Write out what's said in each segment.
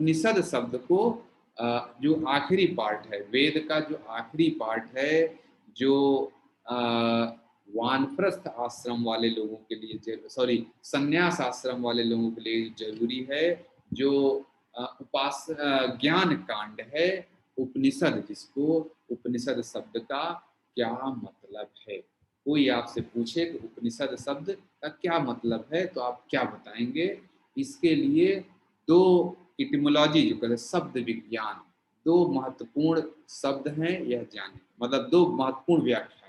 उपनिषद शब्द को जो आखिरी पार्ट है, वेद का जो आखिरी पार्ट है, जो अ, वानप्रस्थ आश्रम वाले लोगों के लिए, सॉरी, संन्यास आश्रम वाले लोगों के लिए जरूरी है, जो ज्ञान कांड है, उपनिषद, जिसको उपनिषद शब्द का क्या मतलब है। कोई आपसे पूछे कि उपनिषद शब्द का क्या मतलब है, तो आप क्या बताएंगे? इसके लिए दो इटिमोलॉजी, जो कहते हैं शब्द विज्ञान, दो महत्वपूर्ण शब्द हैं, यह जाने, मतलब दो महत्वपूर्ण व्याख्याएं।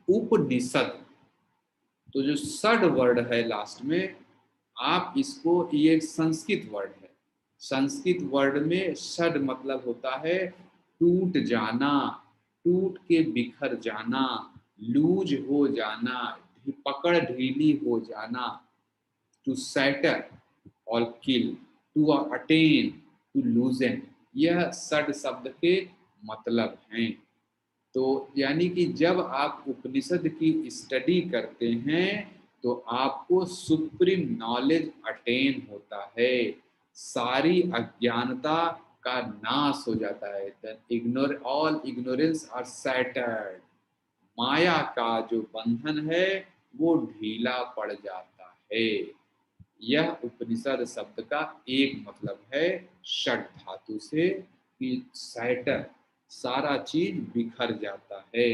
उपनिषद, तो जो षड वर्ड है लास्ट में, आप इसको, ये एक संस्कृत वर्ड है। संस्कृत वर्ड में षड मतलब होता है टूट जाना, टूट के बिखर जाना, लूज हो जाना, पकड़ ढीली हो जाना। टू सैटर और किल, टू अटेन, टू लूजन, यह षड शब्द के मतलब हैं। तो यानी कि जब आप उपनिषद की स्टडी करते हैं तो आपको सुप्रीम नॉलेज अटेन होता है, सारी अज्ञानता का नाश हो जाता है। ऑल इग्नोरेंस आर सैटर्ड, माया का जो बंधन है वो ढीला पड़ जाता है। यह उपनिषद शब्द का एक मतलब है, षड धातु से, कि सैटर, सारा चीज बिखर जाता है।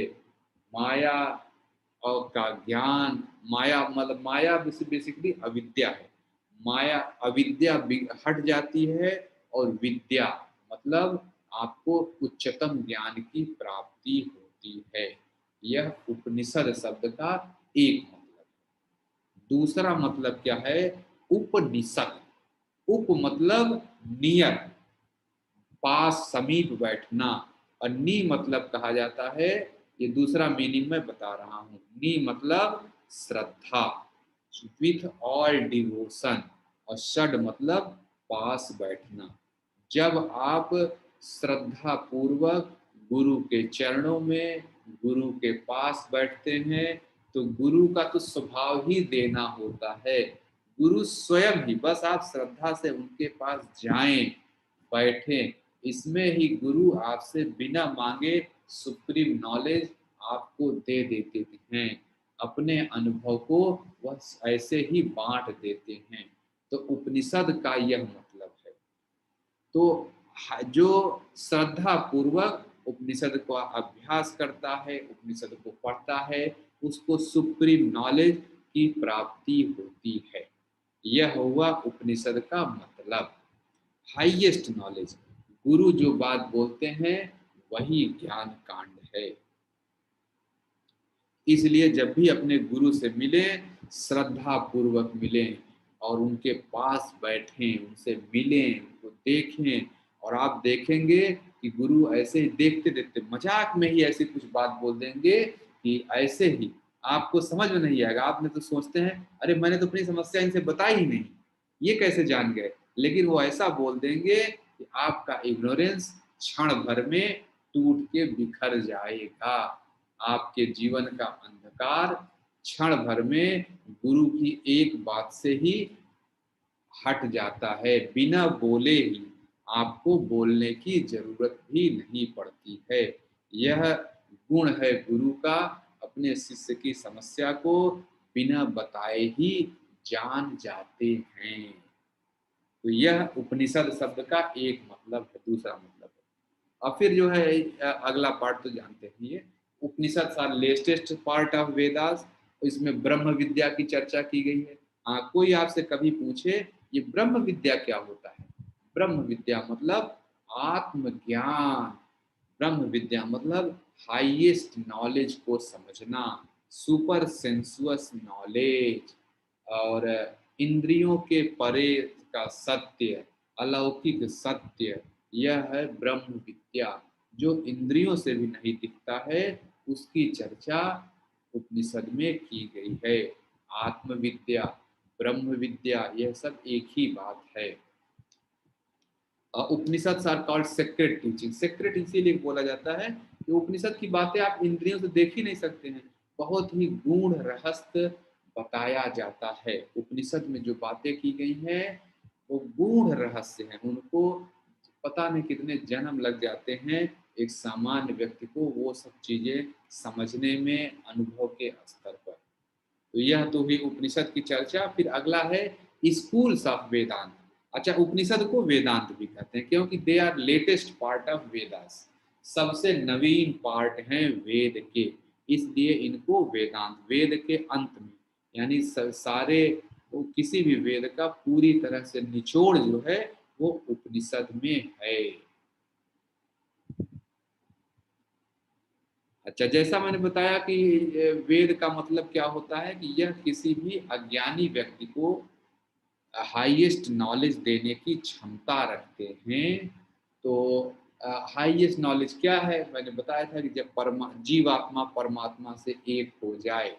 माया और का ज्ञान, माया मतलब माया बेसिकली अविद्या है। माया, अविद्या हट जाती है, और विद्या मतलब आपको उच्चतम ज्ञान की प्राप्ति होती है। यह उपनिषद शब्द का एक मतलब। दूसरा मतलब क्या है? उपनिषद। उप मतलब नियर, पास, समीप बैठना, और नी मतलब कहा जाता है, ये दूसरा मीनिंग मैं बता रहा हूं। नी मतलब श्रद्धा, विथ ऑल डिवोशन, और षड मतलब पास बैठना। जब आप श्रद्धा पूर्वक गुरु के चरणों में, गुरु के पास बैठते हैं, तो गुरु का तो स्वभाव ही देना होता है। गुरु स्वयं ही, बस आप श्रद्धा से उनके पास जाएं, बैठें, इसमें ही गुरु आपसे बिना मांगे सुप्रीम नॉलेज आपको दे देते हैं। अपने अनुभव को वह ऐसे ही बांट देते हैं। तो उपनिषद का यह मतलब है। तो जो श्रद्धा पूर्वक उपनिषद का अभ्यास करता है, उपनिषद को पढ़ता है, उसको सुप्रीम नॉलेज की प्राप्ति होती है। यह हुआ उपनिषद का मतलब, हाईएस्ट नॉलेज। गुरु जो बात बोलते हैं वही ज्ञान कांड है। इसलिए जब भी अपने गुरु से मिलें, श्रद्धा पूर्वक मिलें, और उनके पास बैठें, उनसे मिलें, उनको देखें। और आप देखेंगे कि गुरु ऐसे ही देखते देखते मजाक में ही ऐसी कुछ बात बोल देंगे कि ऐसे ही आपको समझ में नहीं आएगा। आपने तो सोचते हैं अरे मैंने तो अपनी समस्या इनसे बताई ही नहीं, ये कैसे जान गए। लेकिन वो ऐसा बोल देंगे कि आपका इग्नोरेंस क्षण भर में टूट के बिखर जाएगा। आपके जीवन का अंधकार क्षण भर में गुरु की एक बात से ही हट जाता है। बिना बोले ही, आपको बोलने की जरूरत भी नहीं पड़ती है। यह गुण है गुरु का, अपने शिष्य की समस्या को बिना बताए ही जान जाते हैं। तो यह उपनिषद शब्द का एक मतलब है, दूसरा मतलब है। और फिर जो है अगला पार्ट तो जानते हैं, ये Upanishad are latest part of Vedas. इसमें ब्रह्म विद्या की चर्चा की गई है। हाँ, कोई आपसे कभी पूछे ये ब्रह्म विद्या क्या होता है? ब्रह्म विद्या मतलब आत्मज्ञान। ब्रह्म विद्या मतलब हाईएस्ट नॉलेज को समझना, सुपर सेंसुअस नॉलेज, और इंद्रियों के परे का सत्य, अलौकिक सत्य, यह है ब्रह्म विद्या। जो इंद्रियों से भी नहीं दिखता है, उसकी चर्चा उपनिषद में की गई है। आत्मविद्या, ब्रह्म विद्या, यह सब एक ही बात है। Upanishad are called secret teaching. Secret इसीलिए बोला जाता है कि उपनिषद की बातें आप इंद्रियों से देख ही नहीं सकते हैं, बहुत ही गूढ़ रहस्य बताया जाता है। उपनिषद में जो बातें की गई हैं वो गूढ़ रहस्य है, उनको पता नहीं कितने जन्म लग जाते हैं एक सामान्य व्यक्ति को वो सब चीजें समझने में, अनुभव के स्तर पर। तो यह तो हुई उपनिषद की चर्चा। फिर अगला है स्कूल्स ऑफ वेदांत। अच्छा, उपनिषद को वेदांत भी कहते हैं क्योंकि they are latest part of Vedas, सबसे नवीन पार्ट हैं वेद के, इसलिए इनको वेदांत, वेद के अंत में, यानी सारे किसी भी वेद का पूरी तरह से निचोड़ जो है वो उपनिषद में है। अच्छा, जैसा मैंने बताया कि वेद का मतलब क्या होता है कि यह किसी भी अज्ञानी व्यक्ति को हाईएस्ट नॉलेज देने की क्षमता रखते हैं। तो हाईएस्ट नॉलेज क्या है, मैंने बताया था कि जब जीवात्मा परमात्मा से एक हो जाए,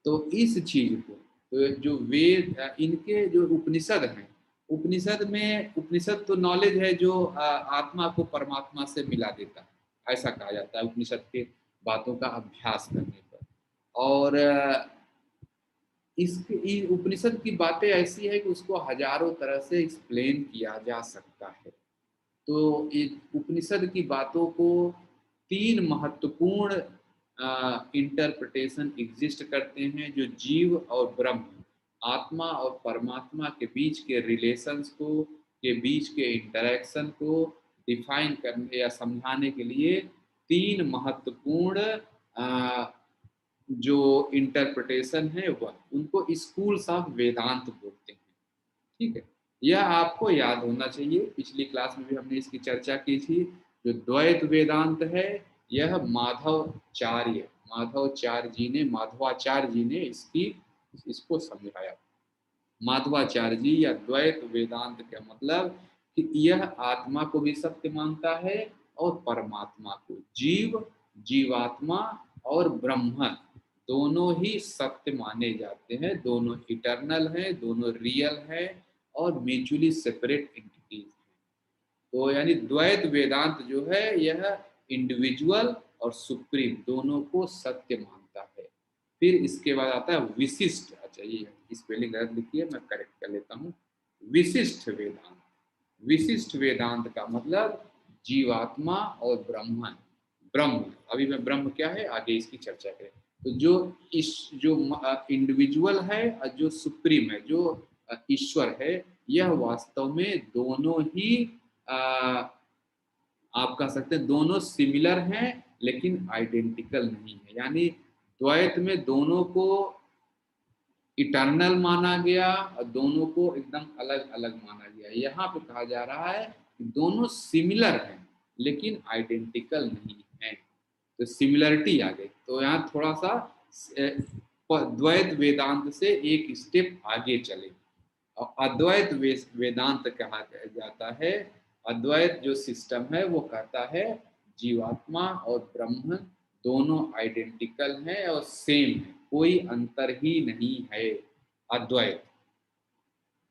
तो इस चीज को, तो जो वेद इनके जो उपनिषद हैं, उपनिषद तो नॉलेज है जो आत्मा को परमात्मा से मिला देता है, ऐसा कहा जाता है उपनिषद के बातों का अभ्यास करने पर। और इसकी उपनिषद की बातें ऐसी है कि उसको हजारों तरह से एक्सप्लेन किया जा सकता है। तो उपनिषद की बातों को तीन महत्वपूर्ण इंटरप्रिटेशन एग्जिस्ट करते हैं, जो जीव और ब्रह्म, आत्मा और परमात्मा के बीच के रिलेशंस को, के बीच के इंटरेक्शन को डिफाइन करने या समझाने के लिए तीन महत्वपूर्ण जो इंटरप्रिटेशन है वह, उनको स्कूल्स ऑफ वेदांत बोलते हैं। ठीक है, यह आपको याद होना चाहिए, पिछली क्लास में भी हमने इसकी चर्चा की थी। जो द्वैत वेदांत है, यह माधवाचार्य जी ने इसको समझाया। माधवाचार्य जी या द्वैत वेदांत का मतलब कि यह आत्मा को भी सत्य मानता है और परमात्मा को, जीवात्मा और ब्रह्म दोनों ही सत्य माने जाते हैं, दोनों इटर्नल हैं, दोनों रियल हैं और म्यूचुअली सेपरेट एंटिटीज हैं। तो यानी द्वैत वेदांत जो है यह इंडिविजुअल और सुप्रीम दोनों को सत्य मानता है। फिर इसके बाद आता है विशिष्ट। अच्छा, ये स्पेलिंग गलत लिखी है, मैं करेक्ट कर लेता हूँ। विशिष्ट वेदांत, विशिष्ट वेदांत का मतलब जीवात्मा और ब्रह्म, अभी मैं ब्रह्म क्या है आगे इसकी चर्चा करें। तो जो इंडिविजुअल है और जो सुप्रीम है, जो ईश्वर है, यह वास्तव में दोनों ही आप कह सकते हैं दोनों सिमिलर हैं लेकिन आइडेंटिकल नहीं है। यानी द्वैत में दोनों को इटर्नल माना गया और दोनों को एकदम अलग अलग माना गया। यहाँ पे कहा जा रहा है कि दोनों सिमिलर हैं लेकिन आइडेंटिकल नहीं है, तो सिमिलरिटी आ गई। तो यहाँ थोड़ा सा द्वैत वेदांत से एक स्टेप आगे चले और अद्वैत वेदांत कहा जाता है। अद्वैत जो सिस्टम है वो कहता है जीवात्मा और ब्रह्म दोनों आइडेंटिकल हैं और सेम है, कोई अंतर ही नहीं है। अद्वैत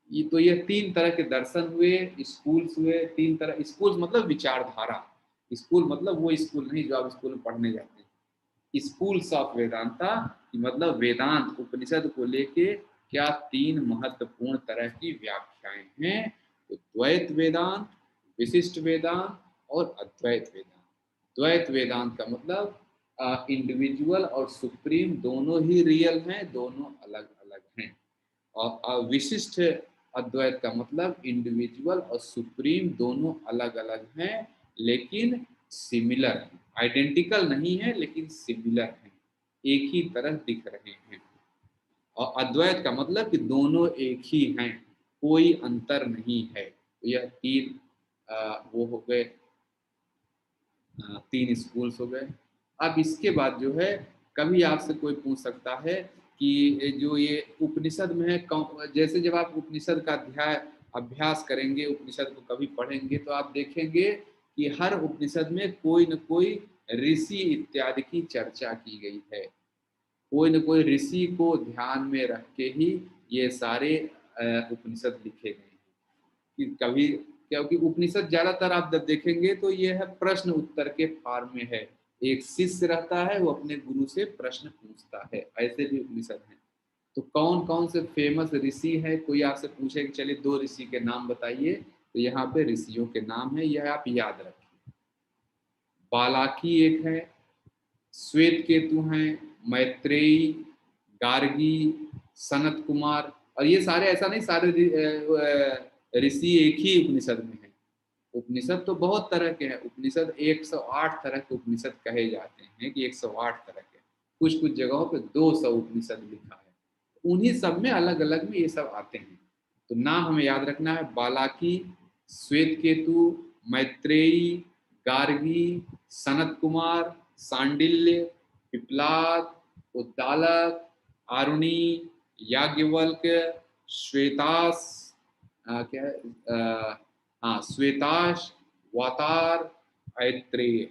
ये तीन तरह के दर्शन हुए, स्कूल्स हुए। तीन तरह, स्कूल्स मतलब विचारधारा, स्कूल मतलब वो स्कूल नहीं जो आप स्कूल में पढ़ने जाते हैं। स्कूल्स ऑफ वेदांता मतलब वेदांत उपनिषद को लेके क्या तीन महत्वपूर्ण तरह की व्याख्याएं हैं। तो द्वैत वेदांत, विशिष्ट वेदांत और अद्वैत वेदांत। द्वैत वेदांत का मतलब इंडिविजुअल और सुप्रीम दोनों ही रियल हैं, दोनों अलग अलग हैं। और विशिष्ट अद्वैत का मतलब इंडिविजुअल और सुप्रीम दोनों अलग अलग हैं लेकिन सिमिलर हैं, आइडेंटिकल नहीं है लेकिन सिमिलर हैं, एक ही तरह दिख रहे हैं। और अद्वैत का मतलब कि दोनों एक ही हैं, कोई अंतर नहीं है। तो यह तीन वो हो गए, तीन स्कूल्स हो गए। अब इसके बाद जो है, कभी आपसे कोई पूछ सकता है कि जो ये उपनिषद में है, जैसे जब आप उपनिषद का अभ्यास करेंगे, उपनिषद को कभी पढ़ेंगे तो आप देखेंगे कि हर उपनिषद में कोई न कोई ऋषि इत्यादि की चर्चा की गई है। कोई न कोई ऋषि को ध्यान में रख के ही ये सारे उपनिषद लिखे गए हैं। कि कभी, क्योंकि उपनिषद ज्यादातर आप जब देखेंगे तो ये है प्रश्न उत्तर के फॉर्म में है, एक शिष्य रहता है वो अपने गुरु से प्रश्न पूछता है, ऐसे भी उपनिषद हैं। तो कौन कौन से फेमस ऋषि हैं, कोई आपसे पूछे कि चलिए 2 ऋषि के नाम बताइए, तो यहाँ पे ऋषियों के नाम है, यह आप याद रखिए। बालाकी एक है, श्वेत केतु हैं, मैत्रेयी, गार्गी, सनत कुमार। और ये सारे ऐसा नहीं सारे ऋषि एक ही उपनिषद में है। उपनिषद तो बहुत तरह के हैं, उपनिषद 108 तरह के उपनिषद कहे जाते हैं कि 108 तरह के, कुछ कुछ जगहों पे 200 उपनिषद लिखा है, उन्हीं सब में अलग अलग में ये सब आते हैं। तो नाम हमें याद रखना है, बालाकी, श्वेत केतु, मैत्रेयी, गार्गी, सनत कुमार, सांडिल्य, पिपलाद, उद्दालक, आरुणी, याज्ञवल्क्य, श्वेतास, क्या है, हाँ श्वेताश, वातार, ऐत्रेय।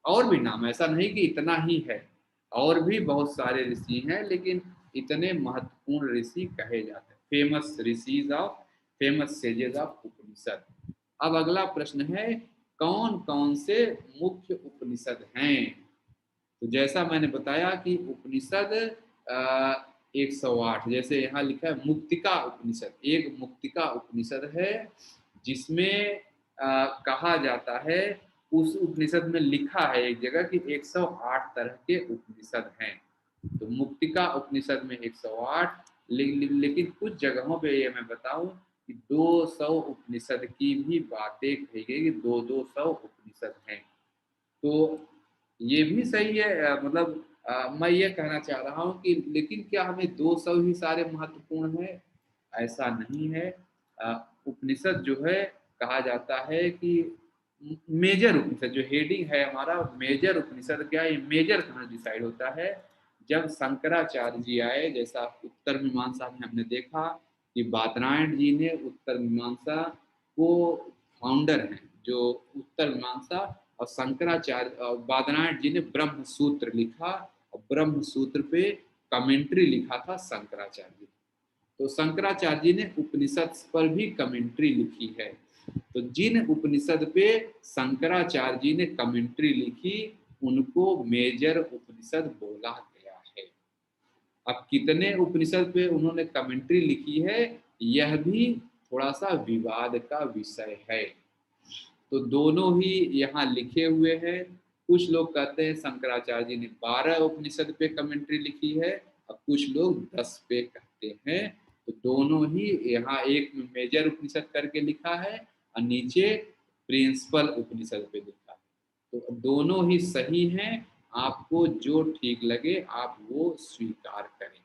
और भी नाम, ऐसा नहीं कि इतना ही है, और भी बहुत सारे ऋषि हैं, लेकिन इतने महत्वपूर्ण ऋषि कहे जाते हैं, famous rishis of, famous sages of Upanishad. अब अगला प्रश्न है, कौन कौन से मुख्य उपनिषद हैं? तो जैसा मैंने बताया कि उपनिषद 108, जैसे यहाँ लिखा है मुक्तिका उपनिषद, एक मुक्तिका उपनिषद है जिसमें कहा जाता है, उस उपनिषद में लिखा है एक जगह कि 108 तरह के उपनिषद हैं। तो मुक्तिका उपनिषद में 108, लेकिन कुछ जगहों पे ये मैं बताऊं कि 200 उपनिषद की भी बातें कही गई कि 200 उपनिषद हैं। तो ये भी सही है, मतलब मैं ये कहना चाह रहा हूँ कि लेकिन क्या हमें 200 ही सारे महत्वपूर्ण है? ऐसा नहीं है। उपनिषद जो है, कहा जाता है कि मेजर उपनिषद, जो हेडिंग है हमारा मेजर उपनिषद, क्या है मेजर कहाँ डिसाइड होता है? जब शंकराचार्य जी आए, जैसा उत्तर मीमांसा में हमने देखा कि बादरायण जी ने उत्तर मीमांसा को फाउंडर हैं, जो उत्तर मीमांसा, और शंकराचार्य बादरायण जी ने ब्रह्म सूत्र लिखा, और ब्रह्म सूत्र पे कमेंट्री लिखा था शंकराचार्य जी। तो शंकराचार्य जी ने उपनिषद पर भी कमेंट्री लिखी है। तो जिन उपनिषद पे शंकराचार्य जी ने कमेंट्री लिखी, उनको मेजर उपनिषद बोला गया है। अब कितने उपनिषद पे उन्होंने कमेंट्री लिखी है, यह भी थोड़ा सा विवाद का विषय है। तो दोनों ही यहाँ लिखे हुए हैं। कुछ लोग कहते हैं शंकराचार्य जी ने 12 उपनिषद पे कमेंट्री लिखी है, और कुछ लोग 10 पे कहते हैं। तो दोनों ही, यहाँ एक में मेजर उपनिषद करके लिखा है, और नीचे प्रिंसिपल उपनिषद पे लिखा है। तो दोनों ही सही हैं, आपको जो ठीक लगे आप वो स्वीकार करें।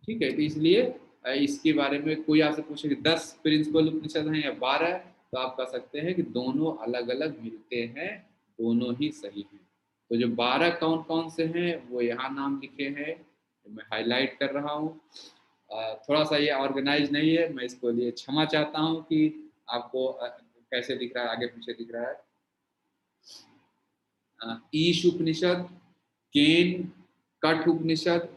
ठीक है, तो इसलिए इसके बारे में कोई आपसे पूछे कि 10 प्रिंसिपल उपनिषद हैं या 12, तो आप कह सकते हैं कि दोनों अलग अलग मिलते हैं, दोनों ही सही हैं। तो जो 12 कौन कौन से हैं वो यहाँ नाम लिखे हैं, मैं हाईलाइट कर रहा हूँ। थोड़ा सा ये ऑर्गेनाइज नहीं है, मैं इसको लिए क्षमा चाहता हूँ कि आपको कैसे दिख रहा है, आगे पीछे दिख रहा है। ईश उपनिषद, केन, कठ उपनिषद,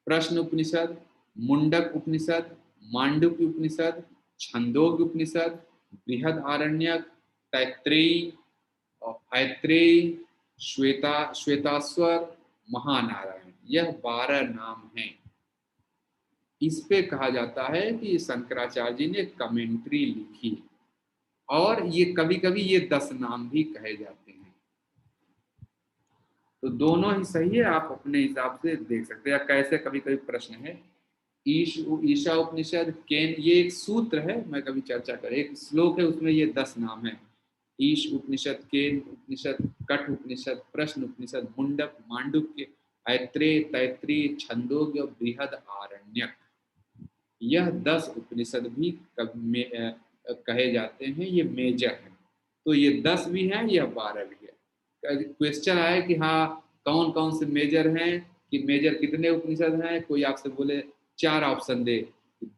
प्रश्न उपनिषद, मुंडक उपनिषद, मांडुक्य उपनिषद, छंदोग्य उपनिषद, बृहद आरण्यक, तैत्रेयी और ऐत्रेयी, श्वेताश्वर, महानारायण, यह 12 नाम हैं। इस पे कहा जाता है कि शंकराचार्य जी ने कमेंट्री लिखी, और ये कभी कभी ये 10 नाम भी कहे जाते हैं। तो दोनों ही सही है, आप अपने हिसाब से देख सकते हैं। या कैसे, कभी कभी प्रश्न है, ईशा उपनिषद, केन, ये एक सूत्र है, मैं कभी चर्चा करें, एक श्लोक है उसमें ये 10 नाम है। ईश उपनिषद, केन उपनिषद, कठ उपनिषद, प्रश्न उपनिषद, मुंडक, मांडुक्य, ऐत्रेय, तैत्रीय, छंदोग्य, बृहद आरण्यक, यह 10 उपनिषद भी कहे जाते हैं, ये मेजर है। तो ये 10 भी हैं, यह 12 भी है। क्वेश्चन आया कि हाँ कौन कौन से मेजर हैं, कि मेजर कितने उपनिषद हैं, कोई आपसे बोले 4 ऑप्शन दे,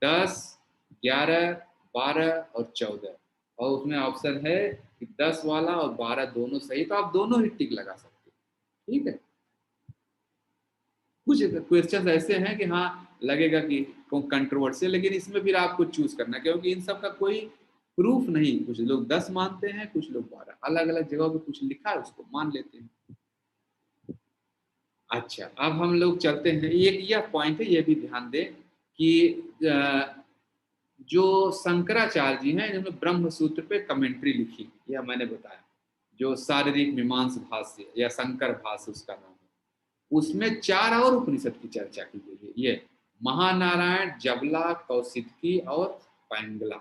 10, 11, 12 और 14, और उसमें ऑप्शन है कि 10 वाला और 12 दोनों सही, तो आप दोनों ही टिक लगा सकते हैं। ठीक है, कुछ क्वेश्चन ऐसे हैं कि हाँ लगेगा कि कंट्रोवर्शियल, लेकिन इसमें फिर आपको चूज करना, क्योंकि इन सब का कोई प्रूफ नहीं, कुछ लोग 10 मानते हैं, कुछ लोग 12, अलग अलग जगह पे कुछ लिखा है उसको मान लेते हैं। अच्छा, अब हम लोग चलते हैं, एक यह पॉइंट है, ये भी ध्यान दें कि जो शंकराचार्य जी हैं इन्होंने ब्रह्म सूत्र पे कमेंट्री लिखी, यह मैंने बताया, जो शारीरिक मीमांस भाष्य या शंकर भाष्य उसका नाम है, उसमें 4 और उपनिषद की चर्चा की गई है, ये महानारायण, जबला, कौशिकी और पैंगला।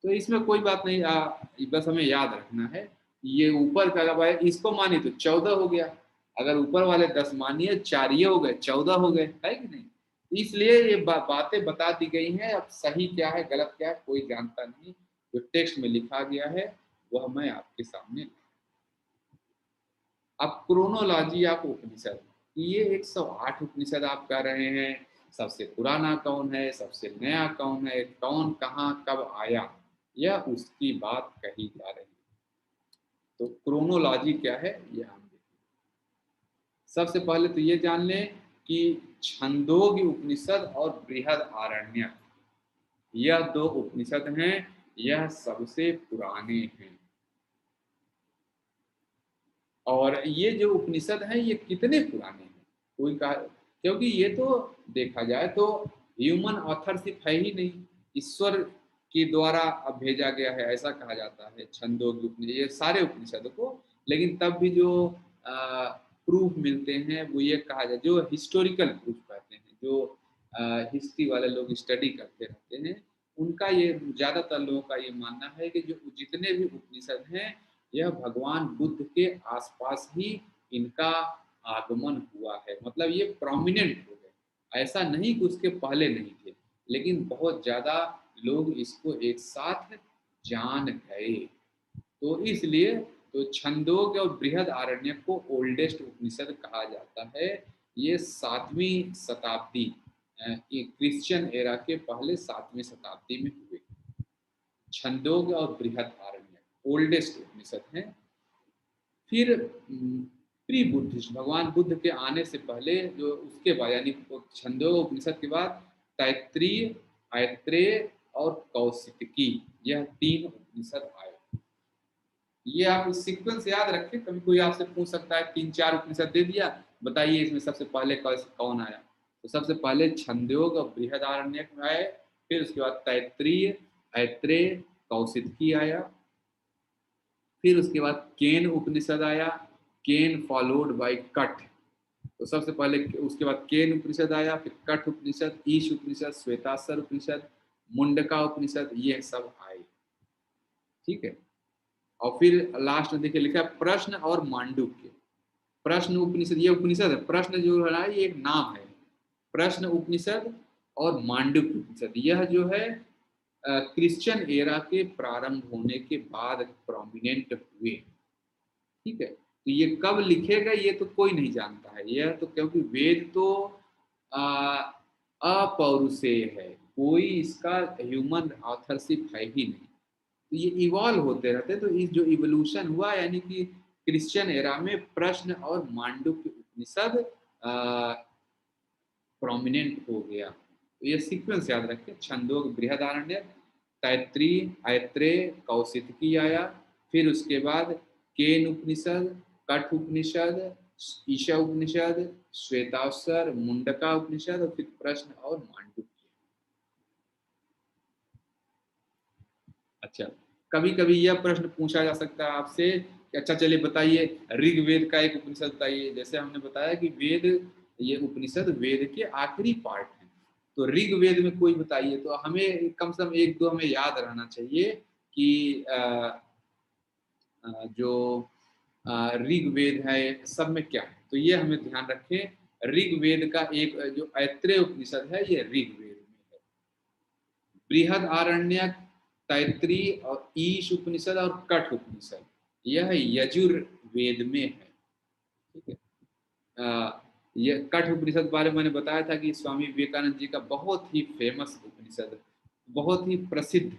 तो इसमें कोई बात नहीं, बस हमें याद रखना है, ये ऊपर का भाई इसको मानिए तो 14 हो गया, अगर ऊपर वाले 10 मानिए 4 ये हो गए, 14 हो गए, है कि नहीं। इसलिए ये बातें बता दी गई हैं, अब सही क्या है गलत क्या है कोई जानता नहीं, जो टेक्स्ट में लिखा गया है वह मैं आपके सामने। अब क्रोनोलॉजी ऑफ उपनिषद, ये 108 उपनिषद आप कह रहे हैं, सबसे पुराना कौन है, सबसे नया कौन है, कौन कहाँ कब आया, यह उसकी बात कही जा रही है। तो क्रोनोलॉजी क्या है यह हम देखें। सबसे पहले तो ये जान लें कि छंदोग्य उपनिषद और बृहद आरण्यक, यह 2 उपनिषद हैं, यह सबसे पुराने हैं। और ये जो उपनिषद हैं ये कितने पुराने हैं, कोई कहा, क्योंकि ये तो देखा जाए तो ह्यूमन ऑथरशिप है ही नहीं, ईश्वर के द्वारा अब भेजा गया है ऐसा कहा जाता है छंदोग्य उपनिषद, ये सारे उपनिषद को। लेकिन तब भी जो प्रूफ मिलते हैं वो ये कहा जाए, जो हिस्टोरिकल प्रूफ कहते हैं, जो हिस्ट्री वाले लोग स्टडी करते रहते हैं, उनका ये ज़्यादातर लोगों का ये मानना है कि जो जितने भी उपनिषद हैं यह भगवान बुद्ध के आसपास ही इनका आगमन हुआ है, मतलब ये प्रोमिनेंट हो गए, ऐसा नहीं कि उसके पहले नहीं थे, लेकिन बहुत ज़्यादा लोग इसको एक साथ जान गए। तो इसलिए तो छंदोग्य और बृहद आरण्यक को ओल्डेस्ट उपनिषद कहा जाता है। ये 7वीं शताब्दी, ये क्रिश्चियन एरा के पहले 7वीं शताब्दी में हुए। छंदोग्य और बृहद आरण्यक ओल्डेस्ट उपनिषद हैं। फिर प्री बुद्धिस्ट, भगवान बुद्ध के आने से पहले जो उसके बाद यानी छंदोग्य उपनिषद के बाद तैत्तिरीय, ऐत्रेय और कौशिकी, यह 3 उपनिषद आए। ये आप सीक्वेंस याद रखें, कभी कोई आपसे पूछ सकता है 3-4 उपनिषद दे दिया, बताइए इसमें सबसे पहले कौन आया। तो सबसे पहले छंदोग्य और बृहदारण्यक में आए, फिर उसके बाद तैत्तिरीय, ऐत्रेय, कौशिकी आया, फिर उसके बाद केन उपनिषद आया, केन फॉलोड बाय कठ। तो सबसे पहले उसके बाद केन उपनिषद आया, फिर कठ उपनिषद, ईश उपनिषद, श्वेताश्वर उपनिषद, मुंडका उपनिषद, ये सब आए, ठीक है। और फिर लास्ट में देखिए लिखा है प्रश्न और मांडुक्य। प्रश्न उपनिषद, ये उपनिषद है, प्रश्न जो है ये एक नाम है, प्रश्न उपनिषद और मांडुक्य उपनिषद, यह जो है क्रिश्चियन एरा के प्रारंभ होने के बाद प्रोमिनेंट हुए, ठीक है। तो ये कब लिखेगा ये तो कोई नहीं जानता है, यह तो क्योंकि वेद तो अपौरुषेय है, कोई इसका ह्यूमन ऑथरशिप है ही नहीं, तो ये इवॉल्व होते रहते। तो इस जो इवोल्यूशन हुआ यानी कि क्रिश्चियन एरा में प्रश्न और मांडुक्य उपनिषद प्रोमिनेंट हो गया। तो ये सीक्वेंस याद रखें, छंदोग्य, बृहदारण्यक, तैत्तिरीय, ऐत्रेय, कौशिकी आया, फिर उसके बाद केन उपनिषद, कठ उपनिषद, ईशा उपनिषद, श्वेताश्वर, मुंडका उपनिषद और फिर प्रश्न और मांडुक्य। अच्छा, कभी कभी यह प्रश्न पूछा जा सकता है आपसे कि अच्छा चलिए बताइए ऋग्वेद का एक उपनिषद बताइए, जैसे हमने बताया कि वेद, ये उपनिषद वेद के आखिरी पार्ट है, तो ऋग्वेद में कोई बताइए, तो हमें कम से कम 1-2 हमें याद रहना चाहिए कि जो ऋग्वेद है सब में क्या है, तो ये हमें ध्यान रखें। ऋग्वेद का एक जो ऐत्रेय उपनिषद है ये ऋग्वेद में है, बृहद आरण्यक, तैत्तिरीय और ईश उपनिषद और कठ उपनिषद यह यजुर्वेद में है, ठीक है। ये कठ उपनिषद बारे में मैंने बताया था कि स्वामी विवेकानंद जी का बहुत ही फेमस उपनिषद, बहुत ही प्रसिद्ध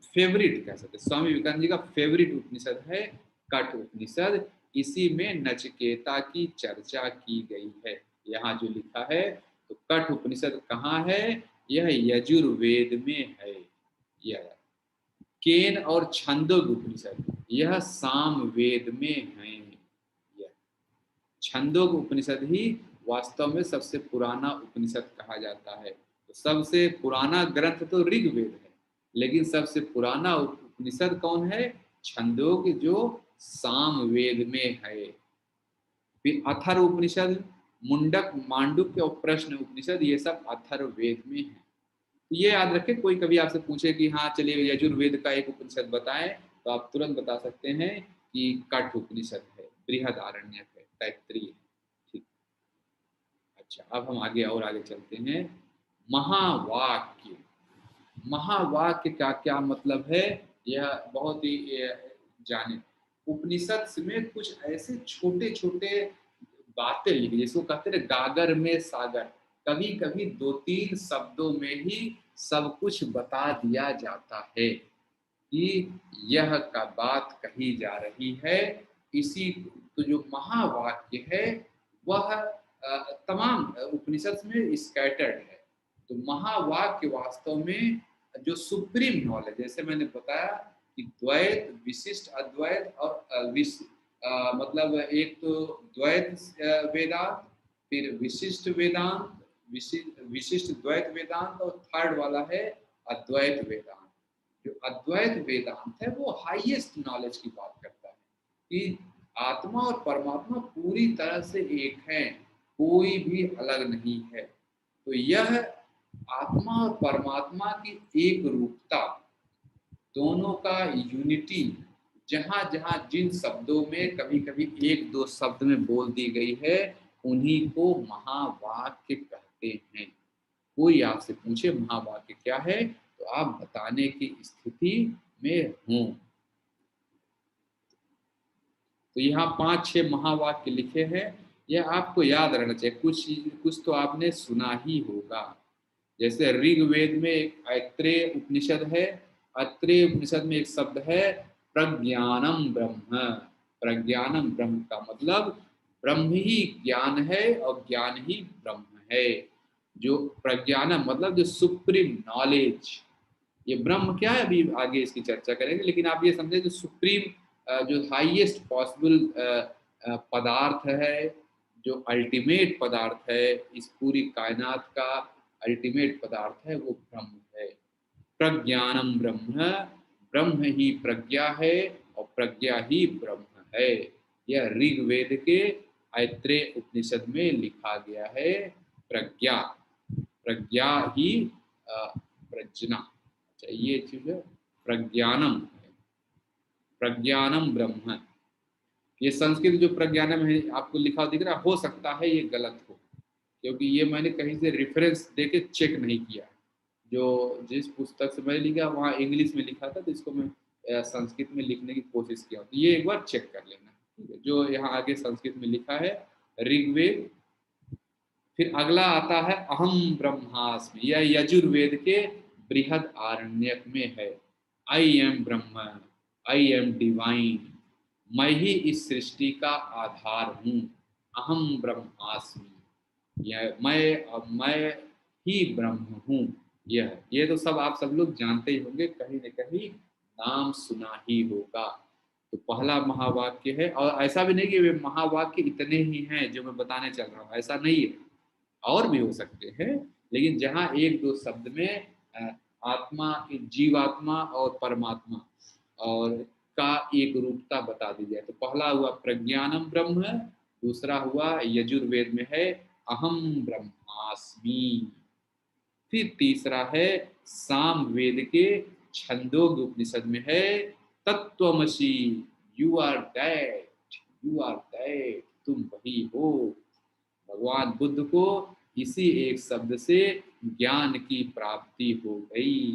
फेवरेट कह सकते, स्वामी विवेकानंद जी का फेवरेट उपनिषद है कठ उपनिषद। इसी में नचिकेता की चर्चा की गई है, यहाँ जो लिखा है। तो कठ उपनिषद कहाँ है, यह यजुर्वेद में है। यह केन और छंदोग्य उपनिषद यह सामवेद में है। यह छंदोग्य उपनिषद ही वास्तव में सबसे पुराना उपनिषद कहा जाता है। तो सबसे पुराना ग्रंथ तो ऋग्वेद है, लेकिन सबसे पुराना उपनिषद कौन है? छंदोग्य, जो सामवेद में है। फिर अथर्व उपनिषद, मुंडक, मांडुक्य और प्रश्न उपनिषद, ये सब अथर्ववेद में है। तो ये याद रखें, कोई कभी आपसे पूछे कि हाँ चलिए यजुर्वेद का एक उपनिषद बताएं, तो आप तुरंत बता सकते हैं कि कठ उपनिषद है, बृहदारण्यक है, तैत्तिरीय है। ठीक। अच्छा, अब हम आगे चलते हैं। महावाक्य। महावाक्य का क्या मतलब है? यह बहुत ही जाने। उपनिषद में कुछ ऐसे छोटे छोटे बातें लिखी, जिसको कहते हैं गागर में सागर। कभी कभी 2-3 शब्दों में ही सब कुछ बता दिया जाता है कि यह का बात कही जा रही है। इसी तो जो महावाक्य है वह तमाम उपनिषद में स्कैटर्ड है। तो महावाक्य वास्तव में जो सुप्रीम नॉलेज, जैसे मैंने बताया कि द्वैत, विशिष्ट अद्वैत और मतलब एक तो द्वैत वेदांत, फिर विशिष्ट वेदांत, विशिष्ट द्वैत वेदांत, और थर्ड वाला है अद्वैत वेदांत। जो अद्वैत वेदांत है वो हाईएस्ट नॉलेज की बात करता है कि आत्मा और परमात्मा पूरी तरह से एक हैं, कोई भी अलग नहीं है। तो यह आत्मा और परमात्मा की एक रूपता, दोनों का यूनिटी, जहां जहां जिन शब्दों में कभी कभी 1-2 शब्द में बोल दी गई है, उन्हीं को महावाक्य कहते हैं। कोई आपसे पूछे महावाक्य क्या है, तो आप बताने की स्थिति में हों। तो यहाँ 5-6 महावाक्य लिखे हैं, यह आपको याद रहना चाहिए। कुछ तो आपने सुना ही होगा। जैसे ऋग्वेद में एक ऐत्रेय उपनिषद है। ऐत्रेय उपनिषद में एक शब्द है प्रज्ञानम ब्रह्म। प्रज्ञानम ब्रह्म का मतलब ब्रह्म ही ज्ञान है और ज्ञान ही ब्रह्म है। जो प्रज्ञानम मतलब जो सुप्रीम नॉलेज, ये ब्रह्म क्या है अभी आगे इसकी चर्चा करेंगे, लेकिन आप ये समझे जो सुप्रीम, जो हाईएस्ट पॉसिबल पदार्थ है, जो अल्टीमेट पदार्थ है, इस पूरी कायनात का अल्टीमेट पदार्थ है, वो ब्रह्म है। प्रज्ञानम ब्रह्म, ब्रह्म ही प्रज्ञा है और प्रज्ञा ही ब्रह्म है। यह ऋग्वेद के ऐत्रेय उपनिषद में लिखा गया है। प्रज्ञा, प्रज्ञा ही प्रज्ञा। अच्छा, ये चीज है प्रज्ञानम, प्रज्ञानम ब्रह्म। ये संस्कृत जो प्रज्ञानम है आपको लिखा दिख रहा, हो सकता है ये गलत हो, क्योंकि ये मैंने कहीं से रेफरेंस देके चेक नहीं किया। जो जिस पुस्तक से मैंने लिखा वहाँ इंग्लिश में लिखा था, तो इसको मैं संस्कृत में लिखने की कोशिश किया, तो ये एक बार चेक कर लेना। ठीक है, जो यहाँ आगे संस्कृत में लिखा है ऋग्वेद। फिर अगला आता है अहम ब्रह्मास्मि, यह यजुर्वेद के बृहद आरण्यक में है। I am Brahma, I am divine, मैं ही इस सृष्टि का आधार हूँ। अहम ब्रह्मास्मि, यह मैं ही ब्रह्म हूँ। ये तो सब आप सब लोग जानते ही होंगे, कहीं न कहीं नाम सुना ही होगा। तो पहला महावाक्य है, और ऐसा भी नहीं कि वे महावाक्य इतने ही हैं जो मैं बताने चल रहा हूँ, ऐसा नहीं है, और भी हो सकते हैं। लेकिन जहाँ 1-2 शब्द में आत्मा, जीवात्मा और परमात्मा और का एक रूपता बता दी जाए, तो पहला हुआ प्रज्ञानम ब्रह्म, दूसरा हुआ यजुर्वेद में है अहम ब्रह्मास्मि, फिर तीसरा है सामवेद के छंदोग्य उपनिषद में है तत्त्वमसि, you are that, you are that, तुम वही हो। भगवान बुद्ध को इसी एक शब्द से ज्ञान की प्राप्ति हो गई।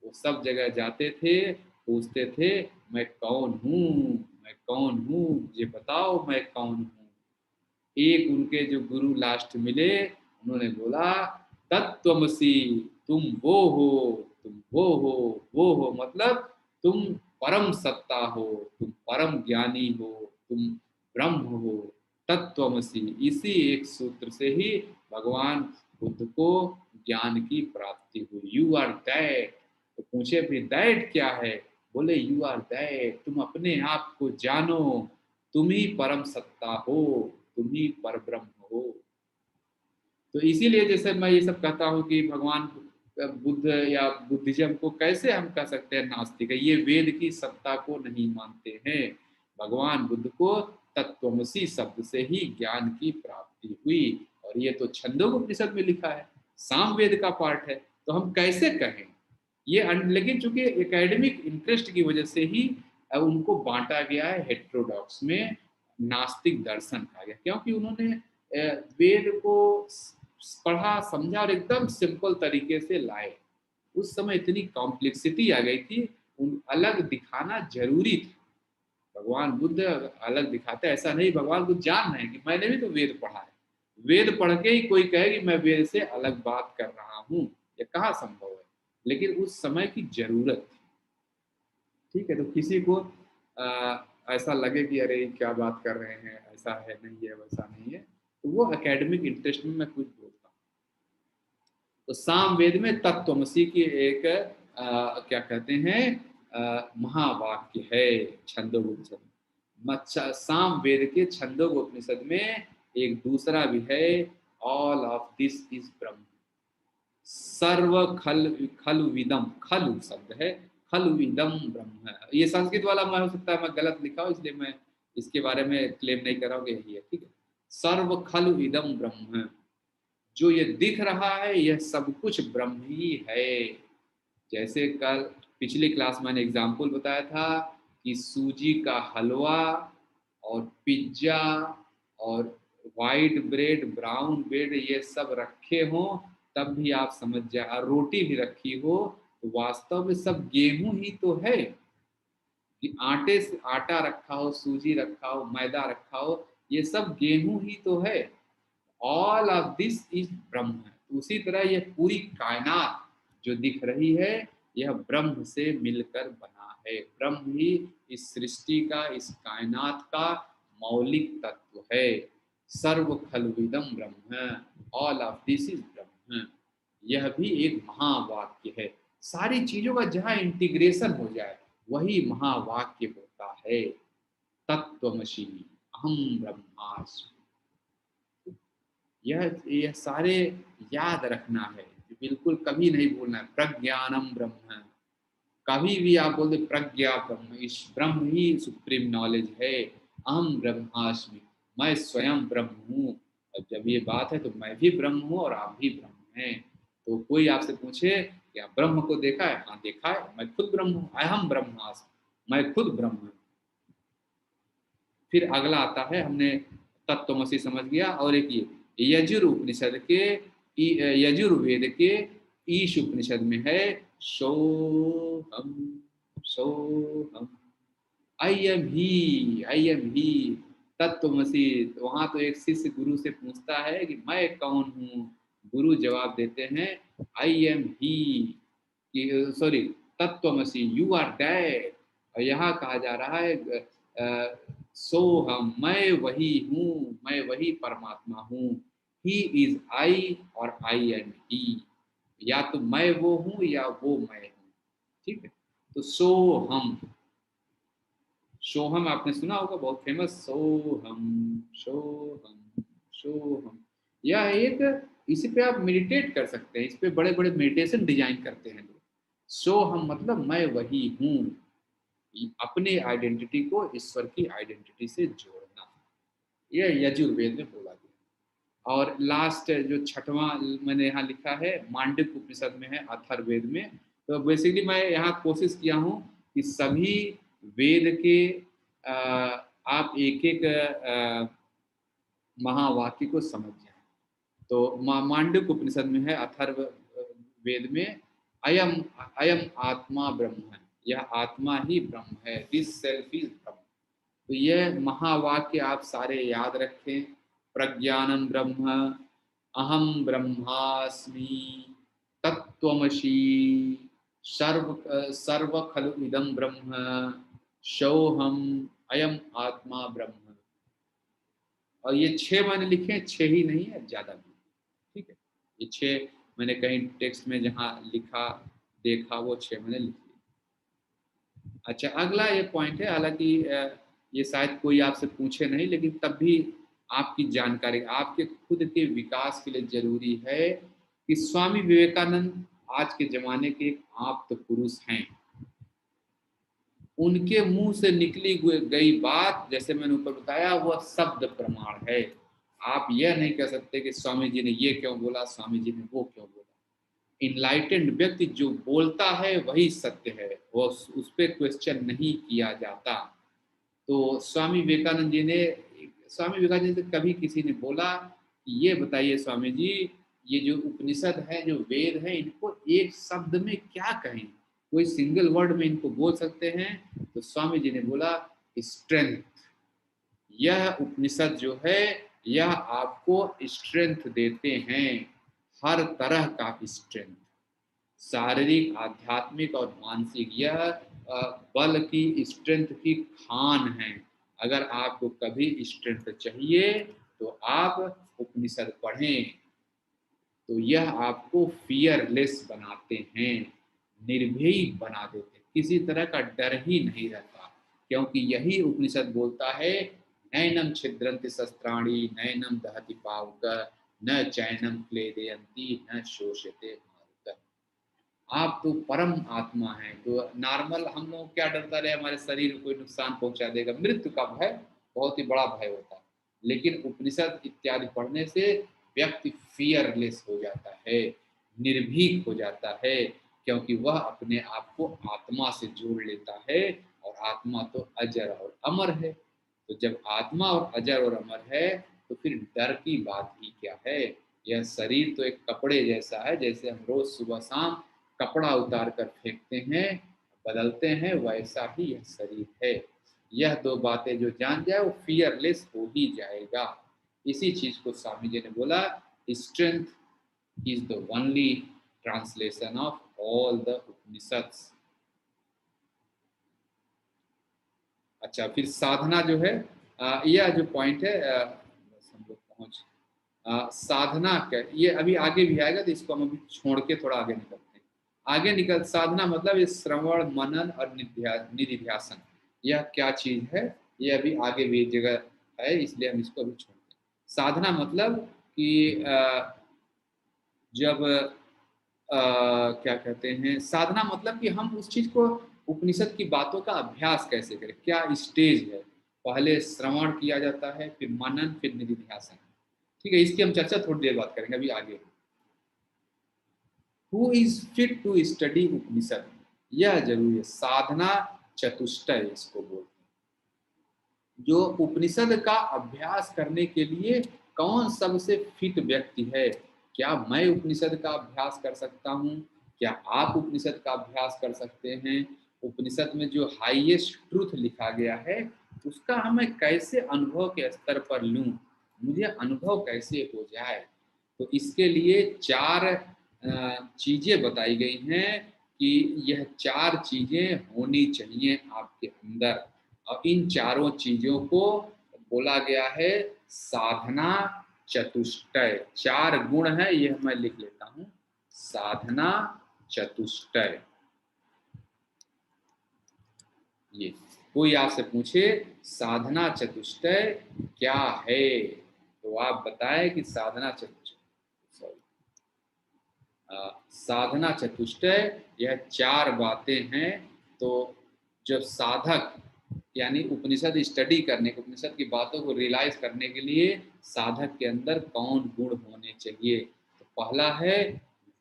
वो सब जगह जाते थे, पूछते थे मैं कौन हूँ, मैं कौन हूँ, मुझे बताओ मैं कौन हूँ। एक उनके जो गुरु लास्ट मिले, उन्होंने बोला तत्त्वमसि, तुम वो हो, तुम वो हो। वो हो मतलब तुम परम सत्ता हो, तुम परम ज्ञानी हो, तुम ब्रह्म हो। तत्त्वमसि, इसी एक सूत्र से ही भगवान बुद्ध को ज्ञान की प्राप्ति हुई। You are that. तो पूछे भी दैट क्या है, बोले यू आर दैट, तुम अपने आप को जानो, तुम ही परम सत्ता हो, तुम ही परब्रह्म हो। तो इसीलिए जैसे मैं ये सब कहता हूँ कि भगवान बुद्ध या बुद्धिज्म को कैसे हम कह सकते हैं नास्तिक है, ये वेद की सत्ता को नहीं मानते हैं। भगवान बुद्ध को तत्वमसी शब्द से ही ज्ञान की प्राप्ति हुई, और ये तो छंदोपनिषद में लिखा है, सामवेद का पार्ट है, तो हम कैसे कहें ये लेकिन चूंकि एकेडमिक इंटरेस्ट की वजह से ही उनको बांटा गया है हेटेरोडॉक्स में, नास्तिक दर्शन कहा गया, क्योंकि उन्होंने वेद को पढ़ा समझा और एकदम सिंपल तरीके से लाए। उस समय इतनी कॉम्प्लेक्सिटी आ गई थी, उन अलग दिखाना जरूरी था। भगवान बुद्ध अलग दिखाते, ऐसा नहीं, भगवान बुद्ध जान रहे हैं कि मैंने भी तो वेद पढ़ा है, वेद पढ़ के ही कोई कहे कि मैं वेद से अलग बात कर रहा हूँ, ये कहाँ संभव है, लेकिन उस समय की जरूरत थी। ठीक है, तो किसी को ऐसा लगे कि अरे क्या बात कर रहे हैं, ऐसा है नहीं है वैसा नहीं है, तो वो एकेडमिक इंटरेस्ट में मैं कुछ बोलता हूँ। तो सामवेद में तत्वमसी की एक क्या कहते हैं महावाक्य है छंदोपनिषद। सामवेद के छंदोपनिषद में एक दूसरा भी है, ऑल ऑफ दिस इज ब्रह्म। सर्व खल खलु विदम, खलु शब्द है, खलु विदम ब्रह्म है। ये संस्कृत वाला मैं हो सकता है मैं गलत लिखा हूं, इसलिए मैं इसके बारे में क्लेम नहीं कर रहा हूँ कि यही है। ठीक है, सर्व खलु विदम ब्रह्म, जो ये दिख रहा है यह सब कुछ ब्रह्म ही है। जैसे कल पिछली क्लास में मैंने एग्जाम्पल बताया था कि सूजी का हलवा और पिज्जा और वाइट ब्रेड ब्राउन ब्रेड ये सब रखे हो तब भी आप समझ जाए, और रोटी भी रखी हो तो वास्तव में सब गेहूं ही तो है। कि आटे से आटा रखा हो, सूजी रखा हो, मैदा रखा हो, ये सब गेहूं ही तो है। ऑल ऑफ दिस इज ब्रह्म। तो उसी तरह ये पूरी कायनात जो दिख रही है यह ब्रह्म से मिलकर बना है। ब्रह्म ही इस सृष्टि का, इस कायनात का मौलिक तत्व है। सर्व खलविदम ब्रह्म, ऑल ऑफ दिस इज ब्रह्म, यह भी एक महावाक्य है। सारी चीजों का जहां इंटीग्रेशन हो जाए वही महावाक्य होता है। तत्वमसि अहम ब्रह्मास्मि, यह सारे याद रखना है, बिल्कुल कभी नहीं भूलना है। प्रज्ञानम ब्रह्म, कभी भी आप बोलते प्रज्ञा ब्रह्म, इस ब्रह्म ही सुप्रीम नॉलेज है। अहम ब्रह्मास्मि, मैं स्वयं ब्रह्म हूँ। और जब ये बात है तो मैं भी ब्रह्म हूँ और आप भी ब्रह्म हैं। तो कोई आपसे पूछे क्या ब्रह्म को देखा है? हाँ देखा है, मैं खुद ब्रह्म हूँ, अहम ब्रह्मास्मि, मैं खुद ब्रह्म हूँ। फिर अगला आता है, हमने तत्वमसी समझ गया, और एक ये यजुर्वेद के यजुर्वेद के ईश उपनिषद में है सोहम, सोहम, आई एम ही तत्वमसी। तो वहां तो एक शिष्य गुरु से पूछता है कि मैं कौन हूँ, गुरु जवाब देते हैं आई एम ही, सॉरी तत्वमसी, यू आर दैट। और यहाँ कहा जा रहा है सोहम, मैं वही हूँ, मैं वही परमात्मा हूँ। ही इज आई और आई एम ही, या तो मैं वो हूँ या वो मैं हूँ। ठीक है, तो सोहम, सोहम आपने सुना होगा, बहुत फेमस, सोहम सोहम सोहम। यह एक, इसी पे आप मेडिटेट कर सकते हैं, इस पे बड़े बड़े मेडिटेशन डिजाइन करते हैं लोग। सोहम मतलब मैं वही हूँ, अपने आइडेंटिटी को ईश्वर की आइडेंटिटी से जोड़ना, यह यजुर्वेद में बोला गया। और लास्ट जो छठवां मैंने यहाँ लिखा है मांडुक्य उपनिषद में है, अथर्ववेद में। तो बेसिकली मैं यहाँ कोशिश किया हूँ कि सभी वेद के आप एक एक महावाक्य को समझ जाएं। तो मांडुक्य उपनिषद में है अथर्व वेद में, अयम अयम आत्मा ब्रह्म है, यह आत्मा ही ब्रह्म है, दिस सेल्फ इज ब्रह्म। तो यह महावाक्य आप सारे याद रखें। प्रज्ञानम ब्रह्म, अहम ब्रह्मास्मि, तत्वमसि, सर्व खलु इदं ब्रह्म, सोहम, अयम आत्मा ब्रह्म। और ये 6 मैंने लिखे हैं, 6 ही नहीं है, ज्यादा भी। ठीक है, ये 6 मैंने कहीं टेक्स्ट में जहां लिखा देखा वो 6 मैंने लिख लिया। अच्छा, अगला ये पॉइंट है, हालांकि ये शायद कोई आपसे पूछे नहीं, लेकिन तब भी आपकी जानकारी, आपके खुद के विकास के लिए जरूरी है कि स्वामी विवेकानंद आज के जमाने के एक आप्त पुरुष हैं। उनके मुंह से निकली गई बात, जैसे मैंने ऊपर बताया, वह शब्द प्रमाण है। आप यह नहीं कह सकते कि स्वामी जी ने ये क्यों बोला, स्वामी जी ने वो क्यों बोला। इनलाइटेंड व्यक्ति जो बोलता है वही सत्य है, वो उस पर क्वेश्चन नहीं किया जाता। तो स्वामी विवेकानंद जी से कभी किसी ने बोला कि ये बताइए स्वामी जी, ये जो उपनिषद है, जो वेद है, इनको एक शब्द में क्या कहें, कोई सिंगल वर्ड में इनको बोल सकते हैं? तो स्वामी जी ने बोला स्ट्रेंथ। यह उपनिषद जो है, यह आपको स्ट्रेंथ देते हैं, हर तरह का स्ट्रेंथ, शारीरिक, आध्यात्मिक और मानसिक। यह बल की, स्ट्रेंथ की खान है। अगर आपको कभी स्ट्रेंथ चाहिए तो आप उपनिषद पढ़ें। तो यह आपको फियरलेस बनाते हैं, निर्भीक बना देते हैं, किसी तरह का डर ही नहीं रहता, क्योंकि यही उपनिषद बोलता है नैनम छिद्रन्ति शस्त्राणि नैनम दहति पावक न चैनम क्लेदयन्ति न शोषते मारुतः। आप तो परम आत्मा हैं। तो नॉर्मल हम लोग क्या डरता रहे, हमारे शरीर को कोई नुकसान पहुंचा देगा, मृत्यु का भय बहुत ही बड़ा भय होता है। लेकिन उपनिषद इत्यादि पढ़ने से व्यक्ति फियरलेस हो जाता है, निर्भीक हो जाता है, क्योंकि वह अपने आप को आत्मा से जोड़ लेता है, और आत्मा तो अजर और अमर है। तो जब आत्मा और अजर और अमर है तो फिर डर की बात ही क्या है। यह शरीर तो एक कपड़े जैसा है, जैसे हम रोज सुबह शाम कपड़ा उतार कर फेंकते हैं, बदलते हैं, वैसा ही यह शरीर है। यह दो बातें जो जान जाए वो फियरलेस हो ही जाएगा। इसी चीज को स्वामी जी ने बोला, strength is the only translation of all the Upanishads. अच्छा, फिर साधना जो है, यह जो पॉइंट है, बस हम लोग पहुंच, साधना क्या, ये अभी आगे भी आएगा, तो इसको हम अभी छोड़ के थोड़ा आगे निकलते हैं। आगे निकल, साधना मतलब ये श्रवण मनन और निधिध्यासन, यह क्या चीज है, ये अभी आगे भी एक जगह है, इसलिए हम इसको अभी छोड़ते हैं। साधना मतलब कि जब क्या कहते हैं, साधना मतलब कि हम उस चीज को, उपनिषद की बातों का अभ्यास कैसे करें, क्या स्टेज है। पहले श्रवण किया जाता है, फिर मनन, फिर निधिध्यासन। ठीक है, इसकी हम चर्चा थोड़ी देर बाद करेंगे, अभी आगे। Who is fit to study Upanishad, यह जरूरी है। साधना चतुष्टय इसको बोलते हैं। जो उपनिषद का अभ्यास करने के लिए कौन सबसे फिट व्यक्ति है। क्या मैं उपनिषद का अभ्यास कर सकता हूँ? क्या आप उपनिषद का अभ्यास कर सकते हैं? उपनिषद में जो हाईएस्ट ट्रूथ लिखा गया है, उसका हमें कैसे अनुभव के स्तर पर लूं, मुझे अनुभव कैसे हो जाए। तो इसके लिए चार चीजें बताई गई हैं कि यह चार चीजें होनी चाहिए आपके अंदर, और इन चारों चीजों को बोला गया है साधना चतुष्टय। चार गुण है, ये मैं लिख लेता हूं, साधना चतुष्टय। ये कोई आपसे पूछे साधना चतुष्टय क्या है, तो आप बताएं कि साधना चतुष्टय, सॉरी, साधना चतुष्टय यह चार बातें हैं। तो जब साधक, यानी उपनिषद स्टडी करने, उपनिषद की बातों को रियलाइज करने के लिए साधक के अंदर कौन गुण होने चाहिए, तो पहला है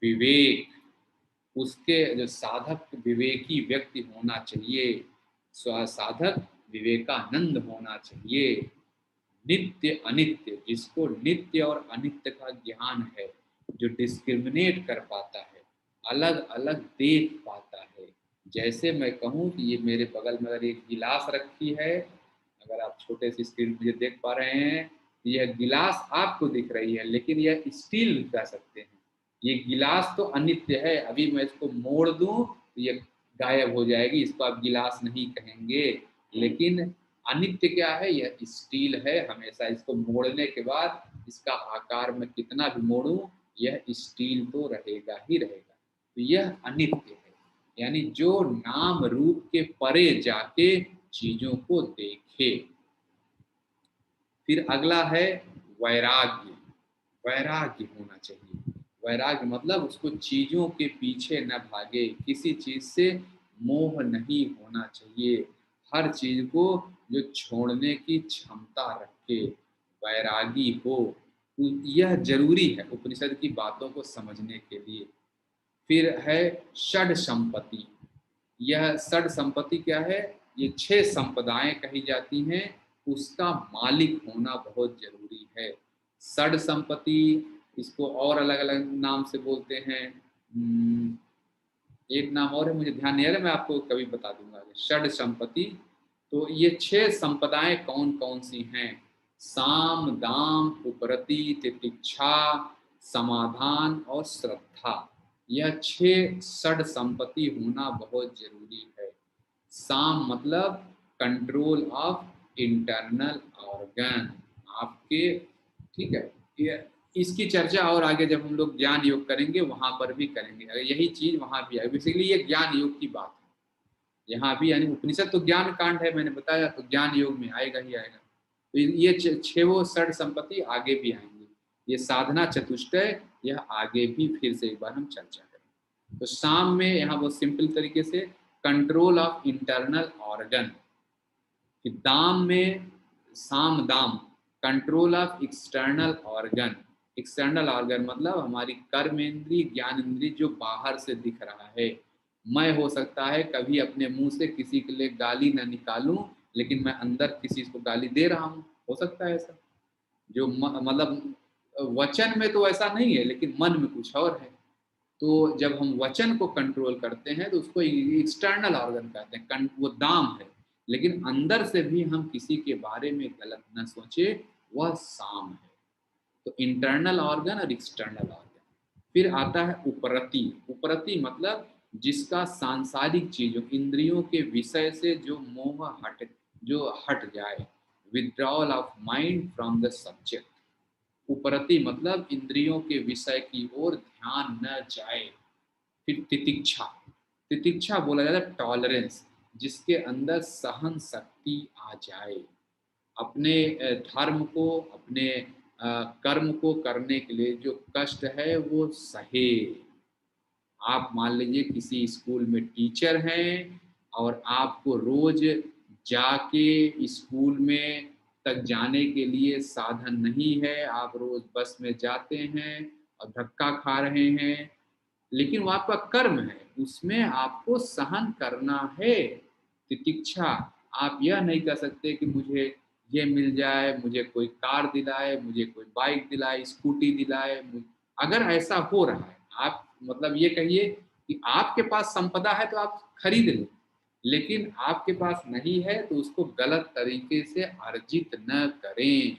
विवेक। उसके जो साधक विवेकी व्यक्ति होना चाहिए, साधक विवेकानंद होना चाहिए। नित्य अनित्य, जिसको नित्य और अनित्य का ज्ञान है, जो डिस्क्रिमिनेट कर पाता है, अलग अलग देख पाता है। जैसे मैं कहूँ कि ये मेरे बगल में अगर एक गिलास रखी है, अगर आप छोटे सी स्क्रीन में ये देख पा रहे हैं, यह गिलास आपको दिख रही है, लेकिन यह स्टील कह सकते हैं। ये गिलास तो अनित्य है, अभी मैं इसको मोड़ दूं तो ये गायब हो जाएगी, इसको आप गिलास नहीं कहेंगे। लेकिन अनित्य क्या है, यह स्टील है, हमेशा इसको मोड़ने के बाद इसका आकार में कितना भी मोड़ूं, यह स्टील तो रहेगा ही रहेगा। तो यह अनित्य है, यानी जो नाम रूप के परे जाके चीजों को देखे। फिर अगला है वैराग्य। वैराग्य होना चाहिए। वैराग्य मतलब उसको चीजों के पीछे न भागे, किसी चीज से मोह नहीं होना चाहिए, हर चीज को जो छोड़ने की क्षमता रखे, वैरागी हो। तो यह जरूरी है उपनिषद की बातों को समझने के लिए। फिर है षड संपत्ति। यह षड संपत्ति क्या है? ये 6 संपदाएं कही जाती हैं, उसका मालिक होना बहुत जरूरी है। षड संपत्ति, इसको और अलग अलग नाम से बोलते हैं। एक नाम और है, मुझे ध्यान नहीं आ रहा, मैं आपको कभी बता दूंगा। षड संपत्ति, तो ये 6 संपदाएं कौन कौन सी हैं? साम दाम उपरति तितिक्षा समाधान और श्रद्धा। यह 6 षड संपत्ति होना बहुत जरूरी है। साम मतलब कंट्रोल ऑफ इंटरनल ऑर्गन आपके, ठीक है। ये इसकी चर्चा और आगे जब हम लोग ज्ञान योग करेंगे वहां पर भी करेंगे, अगर यही चीज वहां भी आएगी। बेसिकली ये ज्ञान योग की बात है यहाँ भी, यानी उपनिषद तो ज्ञान कांड है मैंने बताया, तो ज्ञान योग में आएगा ही आएगा। तो ये 6 षड संपत्ति आगे भी आएंगे। ये साधना चतुष्टय, यह आगे भी फिर से एक बार हम चर्चा करेंगे। तो शाम में यहाँ बहुत सिंपल तरीके से कंट्रोल ऑफ इंटरनल ऑर्गन। दाम में साम दाम control of external organ. External organ मतलब हमारी कर्मेंद्री ज्ञानेंद्री जो बाहर से दिख रहा है। मैं हो सकता है कभी अपने मुंह से किसी के लिए गाली ना निकालूं, लेकिन मैं अंदर किसी को गाली दे रहा हूं, हो सकता है ऐसा। जो मतलब वचन में तो ऐसा नहीं है, लेकिन मन में कुछ और है। तो जब हम वचन को कंट्रोल करते हैं तो उसको एक्सटर्नल ऑर्गन कहते हैं, वो दाम है। लेकिन अंदर से भी हम किसी के बारे में गलत न सोचे, वह साम है। तो इंटरनल ऑर्गन और एक्सटर्नल ऑर्गन। फिर आता है उपरति। उपरति मतलब जिसका सांसारिक चीजों इंद्रियों के विषय से जो मोह हट जाए, withdrawal of mind from the subject. उपरति मतलब इंद्रियों के विषय की ओर ध्यान न जाए। फिर तितिक्षा। तितिक्षा बोला जाता है टॉलरेंस, जिसके अंदर सहन शक्ति आ जाए, अपने धर्म को, अपने कर्म को करने के लिए जो कष्ट है वो सहे। आप मान लीजिए किसी स्कूल में टीचर हैं और आपको रोज जाके स्कूल में तक जाने के लिए साधन नहीं है, आप रोज बस में जाते हैं और धक्का खा रहे हैं, लेकिन वो आपका कर्म है, उसमें आपको सहन करना है। तितिक्षा, आप यह नहीं कर सकते कि मुझे ये मिल जाए, मुझे कोई कार दिलाए, मुझे कोई बाइक दिलाए, स्कूटी दिलाए। अगर ऐसा हो रहा है, आप मतलब ये कहिए कि आपके पास संपदा है तो आप खरीद लो, लेकिन आपके पास नहीं है तो उसको गलत तरीके से अर्जित न करें।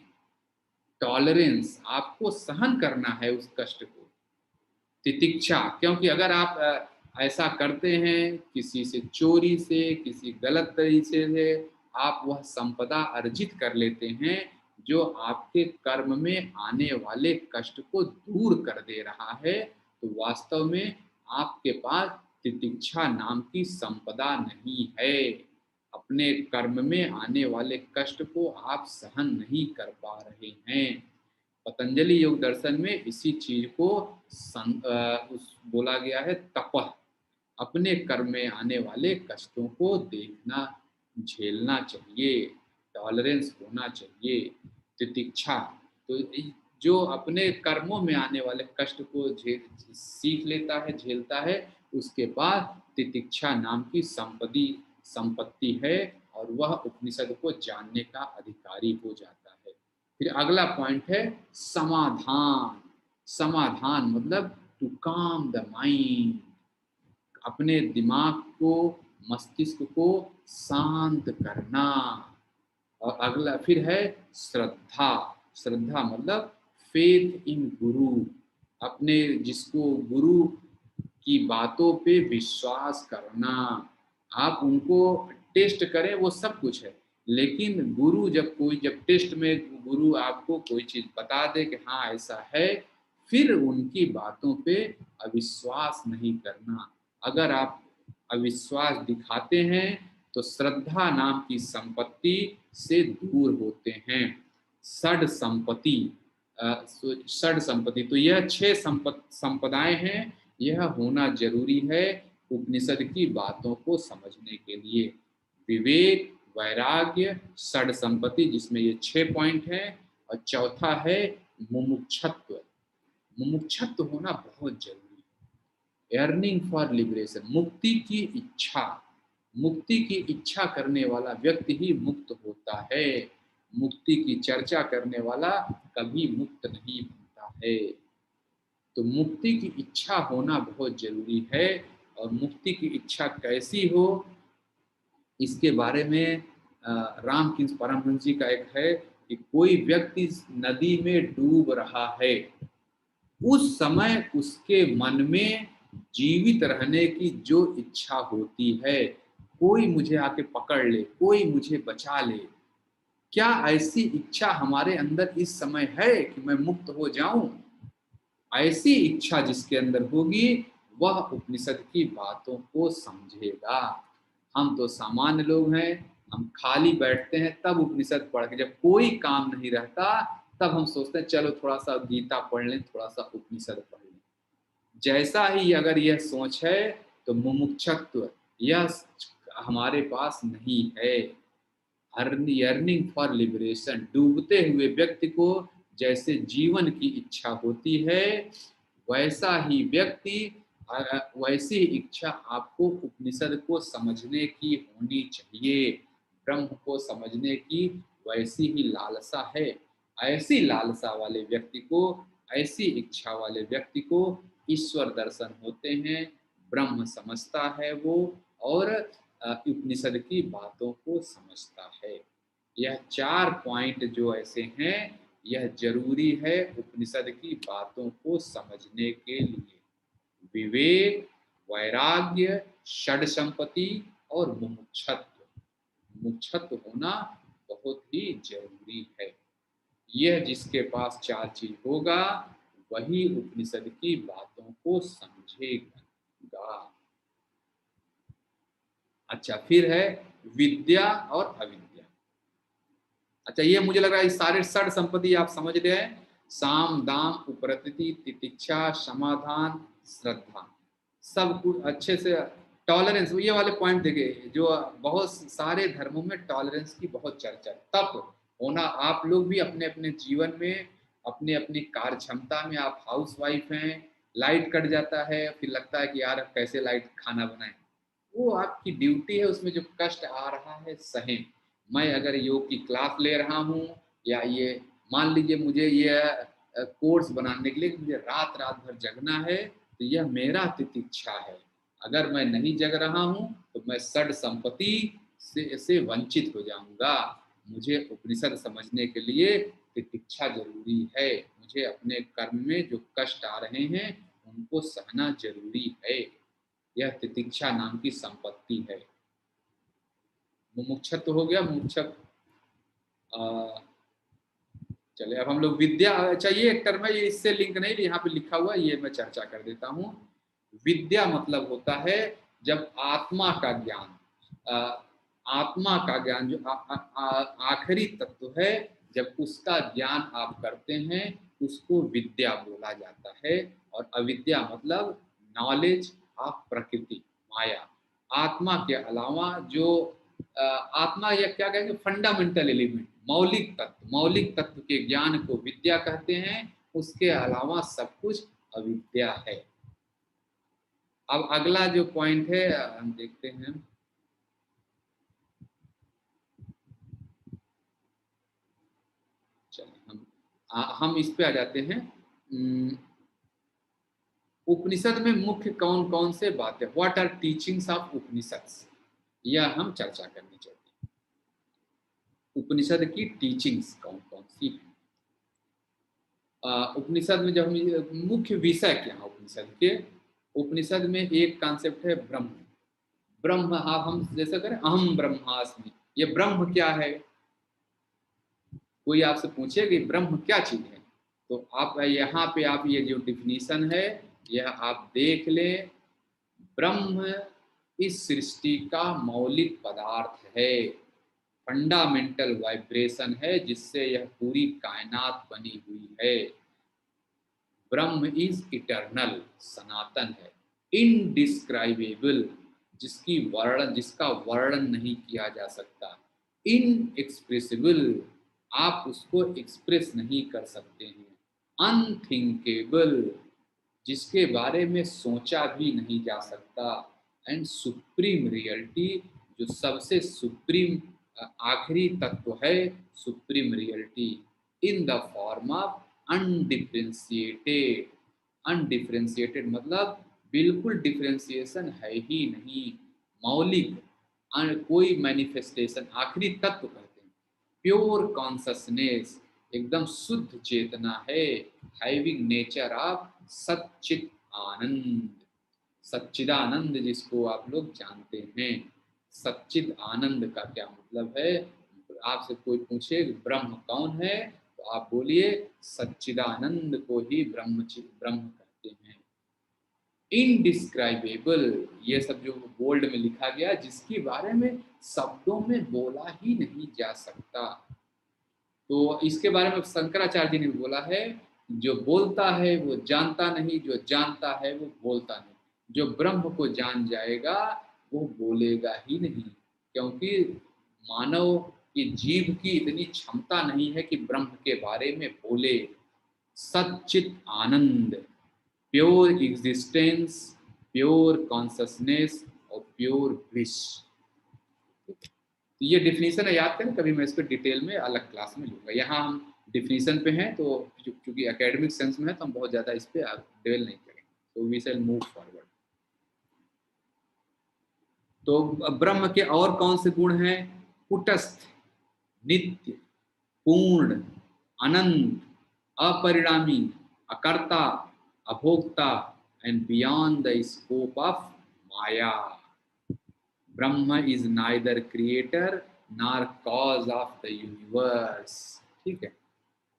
टॉलरेंस, आपको सहन करना है उस कष्ट को। तितिक्षा, क्योंकि अगर आप ऐसा करते हैं किसी से चोरी से, किसी गलत तरीके से आप वह संपदा अर्जित कर लेते हैं जो आपके कर्म में आने वाले कष्ट को दूर कर दे रहा है, तो वास्तव में आपके पास तितिक्षा नाम की संपदा नहीं है। अपने कर्म में आने वाले कष्ट को आप सहन नहीं कर पा रहे हैं। पतंजलि योग दर्शन में इसी चीज को बोला गया है तपः। अपने कर्म में आने वाले कष्टों को देखना, झेलना चाहिए, टॉलरेंस होना चाहिए। तितिक्षा, तो जो अपने कर्मों में आने वाले कष्ट को सीख लेता है, झेलता है, उसके बाद तितिक्षा नाम की संपत्ति है और वह उपनिषद को जानने का अधिकारी हो जाता है। फिर अगला पॉइंट है समाधान। समाधान मतलब टू काम द माइंड, अपने दिमाग को, मस्तिष्क को शांत करना। और अगला फिर है श्रद्धा। श्रद्धा मतलब फेथ इन गुरु, अपने जिसको गुरु की बातों पे विश्वास करना। आप उनको टेस्ट करें वो सब कुछ है, लेकिन गुरु जब टेस्ट में गुरु आपको कोई चीज बता दे कि हाँ ऐसा है, फिर उनकी बातों पे अविश्वास नहीं करना। अगर आप अविश्वास दिखाते हैं तो श्रद्धा नाम की संपत्ति से दूर होते हैं। षड संपत्ति, षड संपत्ति, तो यह 6 संपदाएं हैं, यह होना जरूरी है उपनिषद की बातों को समझने के लिए। विवेक, वैराग्य, षड संपत्ति, जिसमें ये 6 पॉइंट हैं, और चौथा है मुमुक्षत्व। मुमुक्षत्व होना बहुत जरूरी है। अर्निंग फॉर लिबरेशन, मुक्ति की इच्छा, मुक्ति की इच्छा करने वाला व्यक्ति ही मुक्त होता है। मुक्ति की चर्चा करने वाला कभी मुक्त नहीं होता है। तो मुक्ति की इच्छा होना बहुत जरूरी है। और मुक्ति की इच्छा कैसी हो, इसके बारे में रामकृष्ण परमहंस जी का एक है कि कोई व्यक्ति नदी में डूब रहा है, उस समय उसके मन में जीवित रहने की जो इच्छा होती है, कोई मुझे आके पकड़ ले, कोई मुझे बचा ले, क्या ऐसी इच्छा हमारे अंदर इस समय है कि मैं मुक्त हो जाऊं? ऐसी इच्छा जिसके अंदर होगी वह उपनिषद की बातों को समझेगा। हम तो सामान्य लोग हैं, हम खाली बैठते हैं तब उपनिषद पढ़ के, जब कोई काम नहीं रहता तब हम सोचते हैं चलो थोड़ा सा गीता पढ़ लें, थोड़ा सा उपनिषद पढ़ लें। जैसा ही अगर यह सोच है तो मुमुक्षत्व यह हमारे पास नहीं है। अर्निंग फॉर लिबरेशन, डूबते हुए व्यक्ति को जैसे जीवन की इच्छा होती है, वैसा ही व्यक्ति वैसी इच्छा आपको उपनिषद को समझने की होनी चाहिए। ब्रह्म को समझने की वैसी ही लालसा है। ऐसी लालसा वाले व्यक्ति को, ऐसी इच्छा वाले व्यक्ति को ईश्वर दर्शन होते हैं, ब्रह्म समझता है वो, और उपनिषद की बातों को समझता है। यह 4 पॉइंट जो ऐसे हैं, यह जरूरी है उपनिषद की बातों को समझने के लिए। विवेक, वैराग्य, षड संपत्ति और मुमुक्षत्व। मुमुक्षत्व होना बहुत ही जरूरी है। यह जिसके पास 4 चीज होगा वही उपनिषद की बातों को समझेगा। अच्छा, फिर है विद्या और अविद्या। अच्छा, ये मुझे लग रहा है सारे षड संपत्ति आप समझ रहे हैं। साम, दाम, उपरतिथि, तितिक्षा, समाधान, श्रद्धा, सब कुछ अच्छे से। टॉलरेंस, ये वाले पॉइंट देखिए, जो बहुत सारे धर्मों में टॉलरेंस की बहुत चर्चा है। तप होना, आप लोग भी अपने अपने जीवन में, अपने अपनी कार्य क्षमता में, आप हाउस वाइफ हैं, लाइट कट जाता है, फिर लगता है कि यार कैसे लाइट खाना बनाएं, वो आपकी ड्यूटी है, उसमें जो कष्ट आ रहा है सहें। मैं अगर योग की क्लास ले रहा हूँ, या ये मान लीजिए मुझे ये कोर्स बनाने के लिए मुझे रात रात भर जगना है, तो यह मेरा तितिक्षा है। अगर मैं नहीं जग रहा हूँ तो मैं षड संपत्ति से वंचित हो जाऊंगा। मुझे उपनिषद समझने के लिए तितिक्षा जरूरी है। मुझे अपने कर्म में जो कष्ट आ रहे हैं उनको सहना जरूरी है। यह तितिक्षा नाम की संपत्ति है। मुमुक्षत्व हो गया, मुमुक्षत्व। चले अब हम लोग विद्या, अच्छा ये एक टर्म है, ये इससे लिंक नहीं, यहाँ पे लिखा हुआ, ये मैं चर्चा कर देता हूँ। विद्या मतलब होता है जब आत्मा का ज्ञान, आत्मा का ज्ञान जो आखिरी तत्व है, जब उसका ज्ञान आप करते हैं उसको विद्या बोला जाता है। और अविद्या मतलब नॉलेज ऑफ प्रकृति, माया। आत्मा के अलावा जो आत्मा, या क्या कहेंगे, फंडामेंटल एलिमेंट, मौलिक तत्व के ज्ञान को विद्या कहते हैं। उसके अलावा सब कुछ अविद्या है। अब अगला जो पॉइंट है हम देखते हैं। चलिए हम इस पे आ जाते हैं। उपनिषद में मुख्य कौन कौन से बातें, व्हाट आर टीचिंग्स ऑफ उपनिषद, यह हम चर्चा करनी चाहिए। उपनिषद की टीचिंग्स कौन कौन सी हैं। उपनिषद में जब हम, मुख्य विषय क्या है उपनिषद के, उपनिषद में एक कॉन्सेप्ट है ब्रह्म। ब्रह्म, हम जैसे करें अहम ब्रह्मास्मि, ये ब्रह्म क्या है। कोई आपसे पूछे कि ब्रह्म क्या चीज है, तो आप यहाँ पे आप ये जो डिफिनीशन है यह आप देख लें। ब्रह्म इस सृष्टि का मौलिक पदार्थ है। फंडामेंटल वाइब्रेशन है जिससे यह पूरी कायनात बनी हुई है। ब्रह्म इज इटर्नल, सनातन है। इनडिस्क्राइबेबल, जिसका वर्णन नहीं किया जा सकता। इनएक्सप्रेसिबल, आप उसको एक्सप्रेस नहीं कर सकते हैं। अनथिंकेबल, जिसके बारे में सोचा भी नहीं जा सकता। एंड सुप्रीम रियलिटी, जो सबसे सुप्रीम आखिरी तत्व है, supreme reality in the form of undifferentiated. Undifferentiated मतलब बिल्कुल डिफरेंशिएशन है ही नहीं, मौलिक, कोई मैनिफेस्टेशन, आखिरी तत्व कहते हैं। प्योर कॉन्शसनेस, एकदम शुद्ध चेतना है। हैविंग नेचर ऑफ सच्चित आनंद, सच्चिदानंद जिसको आप लोग जानते हैं। सच्चिद आनंद का क्या मतलब है? आपसे कोई पूछे ब्रह्म कौन है, तो आप बोलिए सच्चिदानंद को ही ब्रह्म कहते हैं। इनडिस्क्राइबेबल, ये सब जो बोल्ड में लिखा गया, जिसके बारे में शब्दों में बोला ही नहीं जा सकता। तो इसके बारे में शंकराचार्य जी ने बोला है, जो बोलता है वो जानता नहीं, जो जानता है वो बोलता नहीं। जो ब्रह्म को जान जाएगा वो बोलेगा ही नहीं, क्योंकि मानव की जीव की इतनी क्षमता नहीं है कि ब्रह्म के बारे में बोले। सच्चित आनंद, प्योर एग्जिस्टेंस, प्योर कॉन्शसनेस और प्योर ब्लिस। ये डिफिनीशन है, याद करें, कभी मैं इस पर डिटेल में अलग क्लास में लूंगा। यहाँ हम डिफिनीशन पे हैं, तो क्योंकि एकेडमिक सेंस में है तो हम बहुत ज़्यादा इस पे डिवेल नहीं करेंगे। तो वी शैल मूव फॉरवर्ड। तो ब्रह्म के और कौन से गुण हैं? कुटस्थ, नित्य, पूर्ण, अनंत, अपरिणामी, अकर्ता, अभोक्ता and beyond the scope of maya. Brahm is neither creator nor cause of the universe. ठीक है,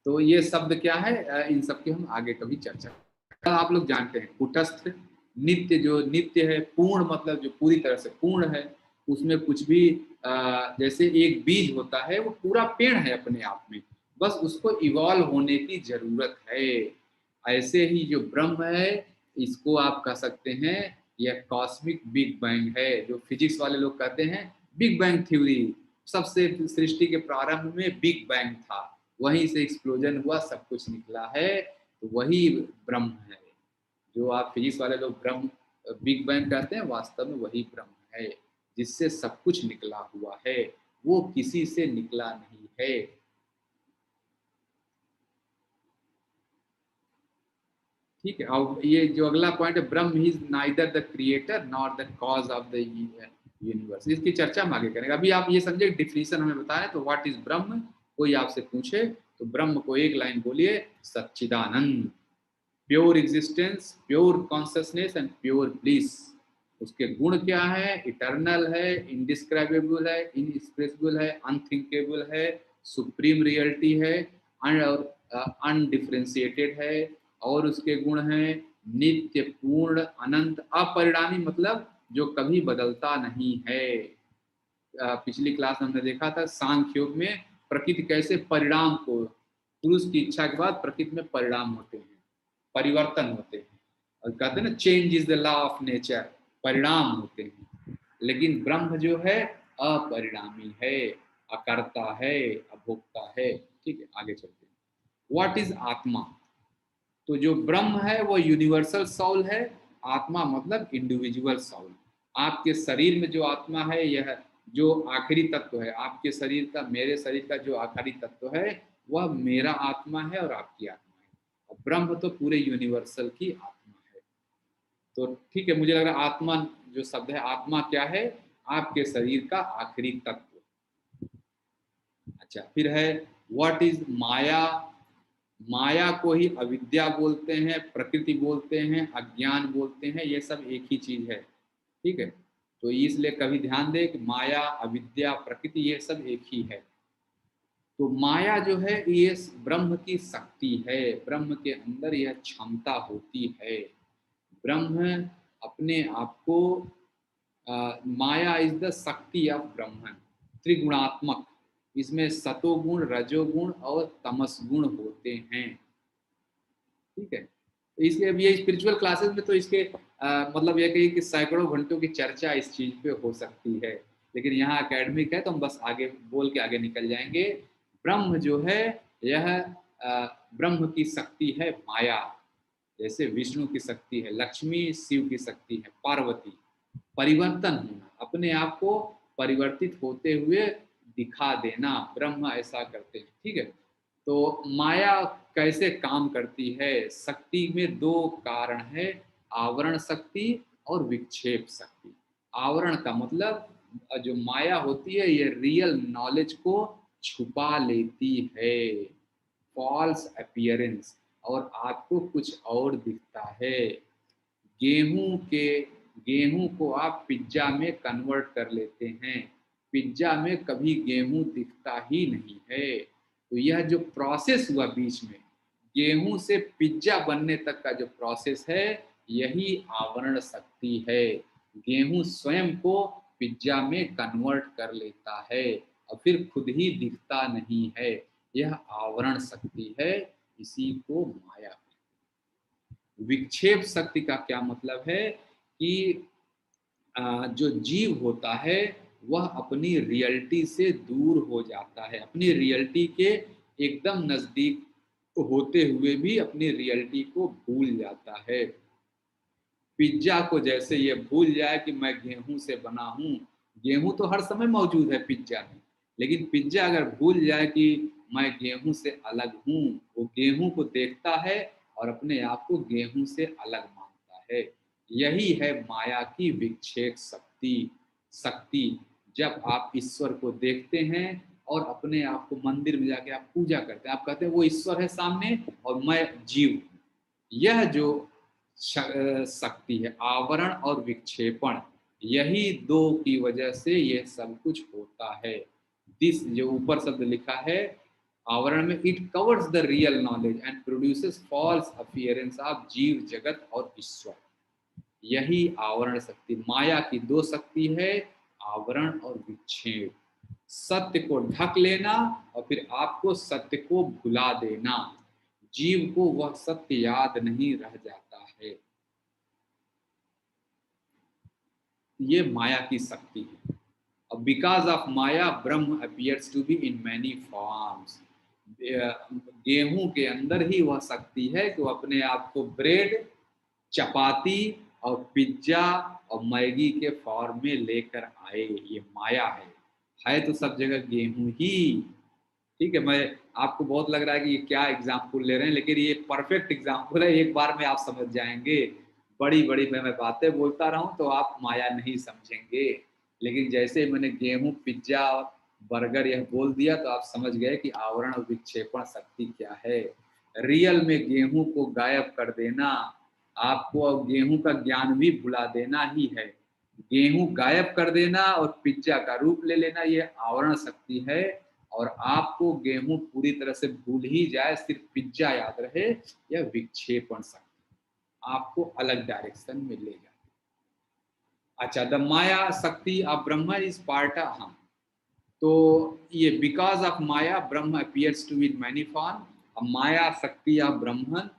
तो ये शब्द क्या है, इन सब की हम आगे कभी चर्चा। आप लोग जानते हैं कुटस्थ, नित्य, जो नित्य है। पूर्ण मतलब जो पूरी तरह से पूर्ण है, उसमें कुछ भी जैसे एक बीज होता है वो पूरा पेड़ है अपने आप में, बस उसको इवॉल्व होने की जरूरत है। ऐसे ही जो ब्रह्म है, इसको आप कह सकते हैं यह कॉस्मिक बिग बैंग है, जो फिजिक्स वाले लोग कहते हैं बिग बैंग थ्योरी। सबसे सृष्टि के प्रारंभ में बिग बैंग था, वहीं से एक्सप्लोजन हुआ, सब कुछ निकला है, तो वही ब्रह्म है। जो आप फिजिक्स वाले लोग ब्रह्म बिग बैंग कहते हैं, वास्तव में वही ब्रह्म है, जिससे सब कुछ निकला हुआ है, वो किसी से निकला नहीं है। ठीक है, और ये जो अगला पॉइंट है, ब्रह्म is neither the creator nor the cause of the universe, इसकी चर्चा हम आगे करेंगे। अभी आप ये समझे डिफिनीशन हमें बताएं, तो व्हाट इज ब्रह्म। कोई आपसे पूछे तो ब्रह्म को एक लाइन बोलिए, Sachchidananda, pure existence, pure consciousness and pure bliss. उसके गुण क्या है? इटर्नल है, इनडिस्क्राइबेबल है, इनएक्सप्रेसिबल है, अनथिंकेबल है, सुप्रीम रियलिटी है, और अनडिफरेंशिएटेड है। और उसके गुण हैं नित्य, पूर्ण, अनंत, अपरिणामी, मतलब जो कभी बदलता नहीं है। पिछली क्लास में हमने देखा था सांख्य योग में प्रकृति कैसे परिणाम को, पुरुष की इच्छा के बाद प्रकृति में परिणाम होते हैं, परिवर्तन होते हैं, और कहते हैं ना change is the law of nature, परिणाम होते हैं। लेकिन ब्रह्म जो है अपरिणामी है, अकर्ता है, अभोक्ता है। ठीक है, आगे चलते हैं। व्हाट इज आत्मा? तो जो ब्रह्म है वो यूनिवर्सल सोल है, आत्मा मतलब इंडिविजुअल सोल। आपके शरीर में जो आत्मा है, यह जो आखिरी तत्व है आपके शरीर का, मेरे शरीर का जो आखिरी तत्व है, वह मेरा आत्मा है और आपकी आत्मा है। और ब्रह्म तो पूरे यूनिवर्सल की आत्मा है। तो ठीक है, मुझे लग रहा है आत्मा जो शब्द है, आत्मा क्या है? आपके शरीर का आखिरी तत्व। अच्छा, फिर है व्हाट इज माया? माया को ही अविद्या बोलते हैं, प्रकृति बोलते हैं, अज्ञान बोलते हैं, ये सब एक ही चीज है। ठीक है, तो इसलिए कभी ध्यान दें कि माया, अविद्या, प्रकृति ये सब एक ही है। तो माया जो है ये ब्रह्म की शक्ति है, ब्रह्म के अंदर यह क्षमता होती है। ब्रह्म अपने आप को माया इज द शक्ति ऑफ ब्रह्मन, त्रिगुणात्मक, इसमें सतोगुण, रजोगुण और तमस गुण होते हैं। ठीक है, तो इसलिए अब ये स्पिरिचुअल क्लासेस में तो इसके मतलब यह कहिए कि सैकड़ों घंटों की चर्चा इस चीज पे हो सकती है, लेकिन यहाँ एकेडमिक है तो हम बस आगे बोल के आगे निकल जाएंगे। ब्रह्म जो है यह ब्रह्म की शक्ति है माया। जैसे विष्णु की शक्ति है लक्ष्मी, शिव की शक्ति है पार्वती। परिवर्तन होना, अपने आप को परिवर्तित होते हुए दिखा देना, ब्रह्म ऐसा करते हैं। ठीक है, तो माया कैसे काम करती है? शक्ति में दो कारण है, आवरण शक्ति और विक्षेप शक्ति। आवरण का मतलब जो माया होती है ये रियल नॉलेज को छुपा लेती है, फॉल्स अपीयरेंस, और आपको कुछ और दिखता है। गेहूं के गेहूं को आप पिज्जा में कन्वर्ट कर लेते हैं, पिज्जा में कभी गेहूं दिखता ही नहीं है। तो यह जो प्रोसेस हुआ बीच में, गेहूं से पिज्जा बनने तक का जो प्रोसेस है, यही आवरण शक्ति है। गेहूं स्वयं को पिज्जा में कन्वर्ट कर लेता है और फिर खुद ही दिखता नहीं है। यह आवरण शक्ति है, इसी को माया। विक्षेप शक्ति का क्या मतलब है कि जो जीव होता है वह अपनी रियलिटी से दूर हो जाता है, अपनी रियलिटी के एकदम नजदीक होते हुए भी अपनी रियलिटी को भूल जाता है। पिज्जा को जैसे ये भूल जाए कि मैं गेहूं से बना हूं, गेहूं तो हर समय मौजूद है पिज्जा में, लेकिन पिज्जा अगर भूल जाए कि मैं गेहूं से अलग हूं, वो गेहूं को देखता है और अपने आप को गेहूं से अलग मानता है। यही है माया की विक्षेप शक्ति। शक्ति जब आप ईश्वर को देखते हैं और अपने आप को मंदिर में जाके आप पूजा करते हैं, आप कहते हैं वो ईश्वर है सामने और मैं जीव हूं। यह जो शक्ति है, आवरण और विक्षेपण, यही दो की वजह से ये सब कुछ होता है। दिस जो ऊपर शब्द लिखा है आवरण में, it covers the real knowledge and produces false appearance of जीव जगत और ईश्वर। यही आवरण शक्ति, माया की दो शक्ति है, आवरण और विक्षेप। सत्य को ढक लेना और फिर आपको सत्य को भुला देना, जीव को वह सत्य याद नहीं रह जाता है। ये माया की शक्ति है। अब because of maya Brahman appears to be in many forms. गेहूं के अंदर ही वह शक्ति है कि वो अपने आप को ब्रेड, चपाती और पिज्जा और मैगी के फॉर्म में लेकर आए। ये माया है तो सब जगह गेहूं ही। ठीक है, मैं आपको बहुत लग रहा है कि ये क्या एग्जाम्पल ले रहे हैं, लेकिन ये परफेक्ट एग्जाम्पल है, एक बार में आप समझ जाएंगे। बड़ी बड़ी मैं बातें बोलता रहा हूँ तो आप माया नहीं समझेंगे, लेकिन जैसे मैंने गेहूं, पिज्जा, बर्गर यह बोल दिया तो आप समझ गए कि आवरण और विक्षेपण शक्ति क्या है। रियल में गेहूं को गायब कर देना, आपको अब गेहूं का ज्ञान भी भुला देना ही है। गेहूं गायब कर देना और पिज्जा का रूप ले लेना, ये आवरण शक्ति है। और आपको गेहूं पूरी तरह से भूल ही जाए, सिर्फ पिज्जा याद रहे, यह विक्षेपण शक्ति आपको अलग डायरेक्शन में ले जाए। अच्छा, द माया शक्ति ऑफ ब्रह्म इज पार्ट हम। तो ये because of maya Brahman appears to in many forms. अब माया शक्ति ऑफ ब्रह्मन,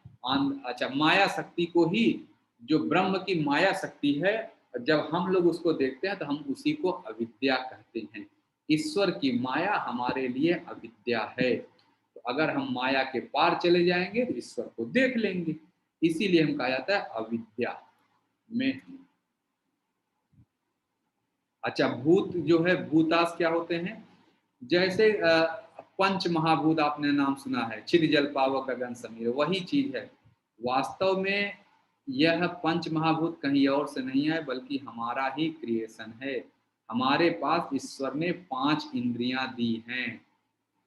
अच्छा माया शक्ति को ही, जो ब्रह्म की माया शक्ति है, जब हम लोग उसको देखते हैं तो हम उसी को अविद्या कहते हैं। ईश्वर की माया हमारे लिए अविद्या है। तो अगर हम माया के पार चले जाएंगे तो ईश्वर को देख लेंगे, इसीलिए हम कहा जाता है अविद्या में। अच्छा, भूत जो है, भूतास क्या होते हैं? जैसे पंच महाभूत आपने नाम सुना है, छिद जल पावक गगन समीर, वही चीज है। वास्तव में यह पंच महाभूत कहीं और से नहीं है, बल्कि हमारा ही क्रिएशन है। हमारे पास ईश्वर ने 5 इंद्रियां दी हैं।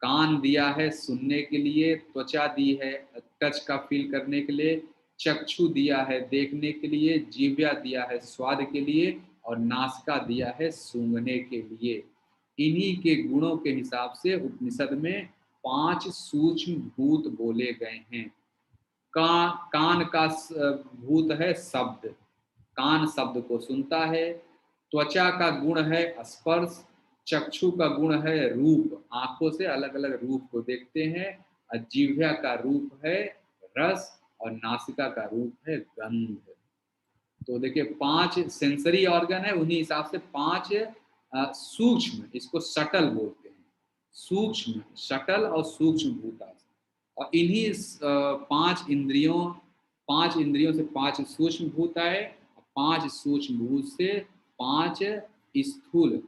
कान दिया है सुनने के लिए, त्वचा दी है टच का फील करने के लिए, चक्षु दिया है देखने के लिए, जीव्या दिया है स्वाद के लिए, और नासिका दिया है सूंघने के लिए। इन्हीं के गुणों के हिसाब से उपनिषद में 5 सूक्ष्म भूत बोले गए हैं। कान का भूत है शब्द, कान शब्द को सुनता है। त्वचा का गुण है स्पर्श, चक्षु का गुण है रूप, आंखों से अलग अलग रूप को देखते हैं। जिह्वा का रूप है रस, और नासिका का रूप है गंध। तो देखिए 5 सेंसरी ऑर्गन है, उन्हीं हिसाब से 5 सूक्ष्म, इसको सटल बोलते हैं। सूक्ष्म, सटल और सूक्ष्म भूता, और इन्हीं 5 इंद्रियों से 5 सूक्ष्म भूत आए, 5 सूक्ष्म भूत से 5 स्थूल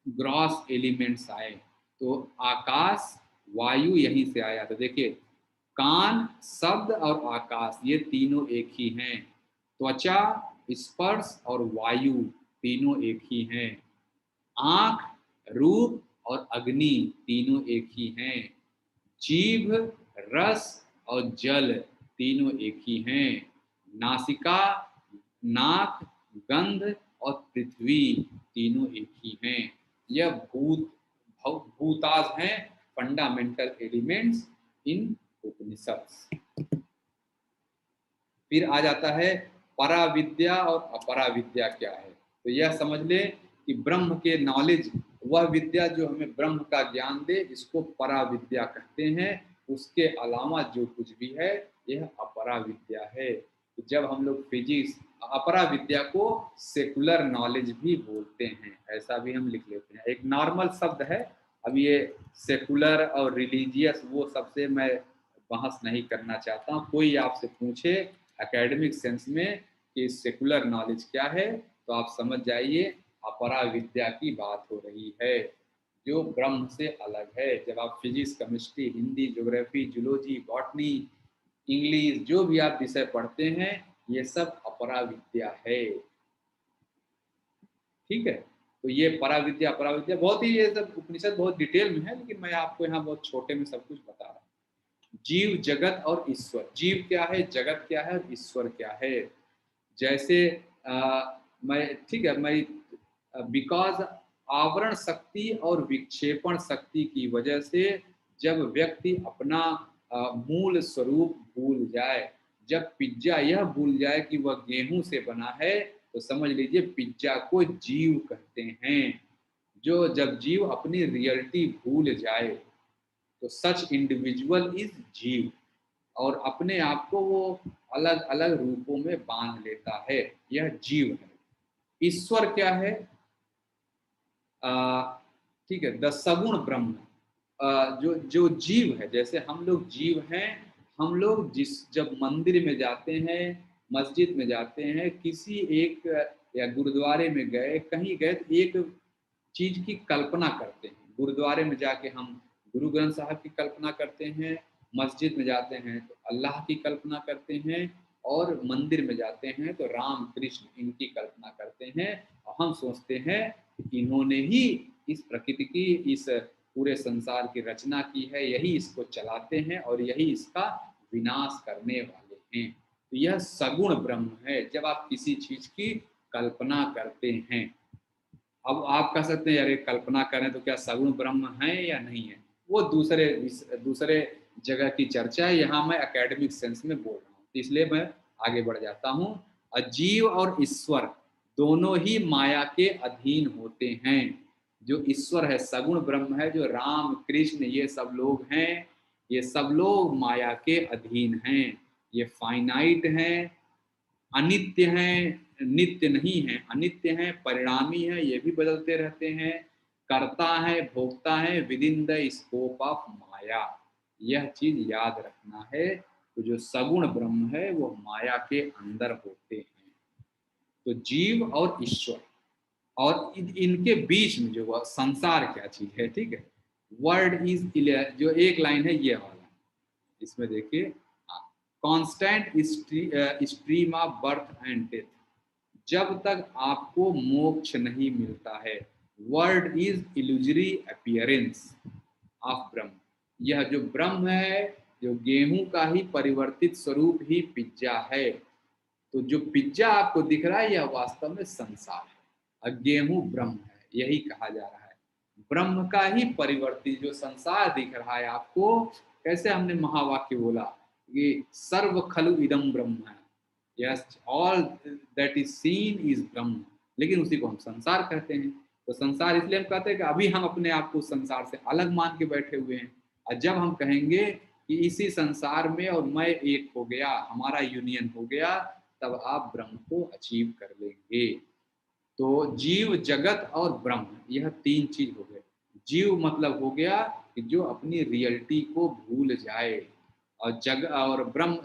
ग्रॉस एलिमेंट्स आए। तो आकाश वायु यहीं से आया। तो देखिए कान, शब्द और आकाश ये तीनों एक ही हैं। त्वचा, स्पर्श और वायु तीनों एक ही हैं। आंख, रूप और अग्नि तीनों एक ही हैं। जीभ, रस और जल तीनों एक ही हैं। नासिका, नाक, गंध और पृथ्वी तीनों एक ही हैं। यह भूताज हैं, फंडामेंटल एलिमेंट्स इन उपनिषद। फिर आ जाता है पराविद्या और अपराविद्या क्या है। तो यह समझ ले कि ब्रह्म के नॉलेज, वह विद्या जो हमें ब्रह्म का ज्ञान दे, इसको पराविद्या कहते हैं। उसके अलावा जो कुछ भी है यह अपराविद्या है। तो जब हम लोग फिजिक्स, अपराविद्या को सेकुलर नॉलेज भी बोलते हैं, ऐसा भी हम लिख लेते हैं। एक नॉर्मल शब्द है। अब ये सेकुलर और रिलीजियस वो सबसे मैं बहस नहीं करना चाहता हूँ। कोई आपसे पूछे एकेडमिक सेंस में कि सेकुलर नॉलेज क्या है, तो आप समझ जाइए अपरा विद्या की बात हो रही है, जो ब्रह्म से अलग है। जब आप physics, chemistry, Hindi, geography, zoology, botany, English जो भी आप विषय पढ़ते हैं, ये सब अपरा विद्या है। ठीक है। तो ये पराविद्या, अपराविद्या बहुत ही, ये सब उपनिषद बहुत डिटेल में है, लेकिन मैं आपको यहाँ बहुत छोटे में सब कुछ बता रहा हूँ। जीव, जगत और ईश्वर। जीव क्या है, जगत क्या है और ईश्वर क्या है। जैसे मैं, ठीक है, मैं बिकॉज आवरण शक्ति और विक्षेपण शक्ति की वजह से जब व्यक्ति अपना मूल स्वरूप भूल जाए, जब पिज्जा यह भूल जाए कि वह गेहूं से बना है, तो समझ लीजिए पिज्जा को जीव कहते हैं। जो जब जीव अपनी रियलिटी भूल जाए, तो सच इंडिविजुअल इज जीव, और अपने आप को वो अलग अलग रूपों में बांध लेता है, यह जीव है। ईश्वर क्या है, ठीक है, द सगुण ब्रह्म। जो जो जीव है, जैसे हम लोग जीव हैं, हम लोग जब मंदिर में जाते हैं, मस्जिद में जाते हैं, किसी एक या गुरुद्वारे में गए, कहीं गए, तो एक चीज की कल्पना करते हैं। गुरुद्वारे में जाके हम गुरु ग्रंथ साहब की कल्पना करते हैं, मस्जिद में जाते हैं तो अल्लाह की कल्पना करते हैं, और मंदिर में जाते हैं तो राम कृष्ण इनकी कल्पना करते हैं। और हम सोचते हैं कि इन्होंने ही इस प्रकृति की, इस पूरे संसार की रचना की है, यही इसको चलाते हैं और यही इसका विनाश करने वाले हैं। तो यह सगुण ब्रह्म है, जब आप किसी चीज की कल्पना करते हैं। अब आप कह सकते हैं यार ये कल्पना करें तो क्या सगुण ब्रह्म है या नहीं है, वो दूसरे दूसरे जगह की चर्चा है। यहाँ मैं एकेडमिक सेंस में बोल रहा हूँ, इसलिए मैं आगे बढ़ जाता हूँ। अजीव और ईश्वर दोनों ही माया के अधीन होते हैं। जो ईश्वर है, सगुण ब्रह्म है, जो राम कृष्ण ये सब लोग हैं, ये सब लोग माया के अधीन हैं। ये फाइनाइट हैं, अनित्य हैं, नित्य नहीं है, अनित्य हैं, परिणामी हैं, ये भी बदलते रहते हैं, करता है, भोगता है, within the scope of maya. यह चीज याद रखना है। तो जो सगुण ब्रह्म है वो माया के अंदर होते हैं। तो जीव और ईश्वर, और इनके बीच में जो संसार क्या चीज है, ठीक है। वर्ड इज, जो एक लाइन है ये वाला, इसमें देखिए, constant stream of birth and death. जब तक आपको मोक्ष नहीं मिलता है, word is illusory appearance of ब्रह्म। यह जो ब्रह्म है, जो गेहूं का ही परिवर्तित स्वरूप ही पिज्जा है। तो जो पिज्जा आपको दिख रहा है यह वास्तव में संसार है, और गेहूं ब्रह्म है, यही कहा जा रहा है। ब्रह्म का ही परिवर्तित जो संसार दिख रहा है आपको, कैसे हमने महावाक्य बोला कि सर्व खलु इदम ब्रह्म है, yes all that is seen is ब्रह्म, लेकिन उसी को हम संसार कहते हैं। तो संसार इसलिए हम कहते हैं कि अभी हम अपने आप को संसार से अलग मान के बैठे हुए हैं, और जब हम कहेंगे कि इसी संसार में और मैं एक हो गया, हमारा यूनियन हो गया, तब आप ब्रह्म को अचीव कर लेंगे। तो जीव, जगत और ब्रह्म, यह तीन चीज हो गए। जीव मतलब हो गया कि जो अपनी रियलिटी को भूल जाए, और जग और ब्रह्म,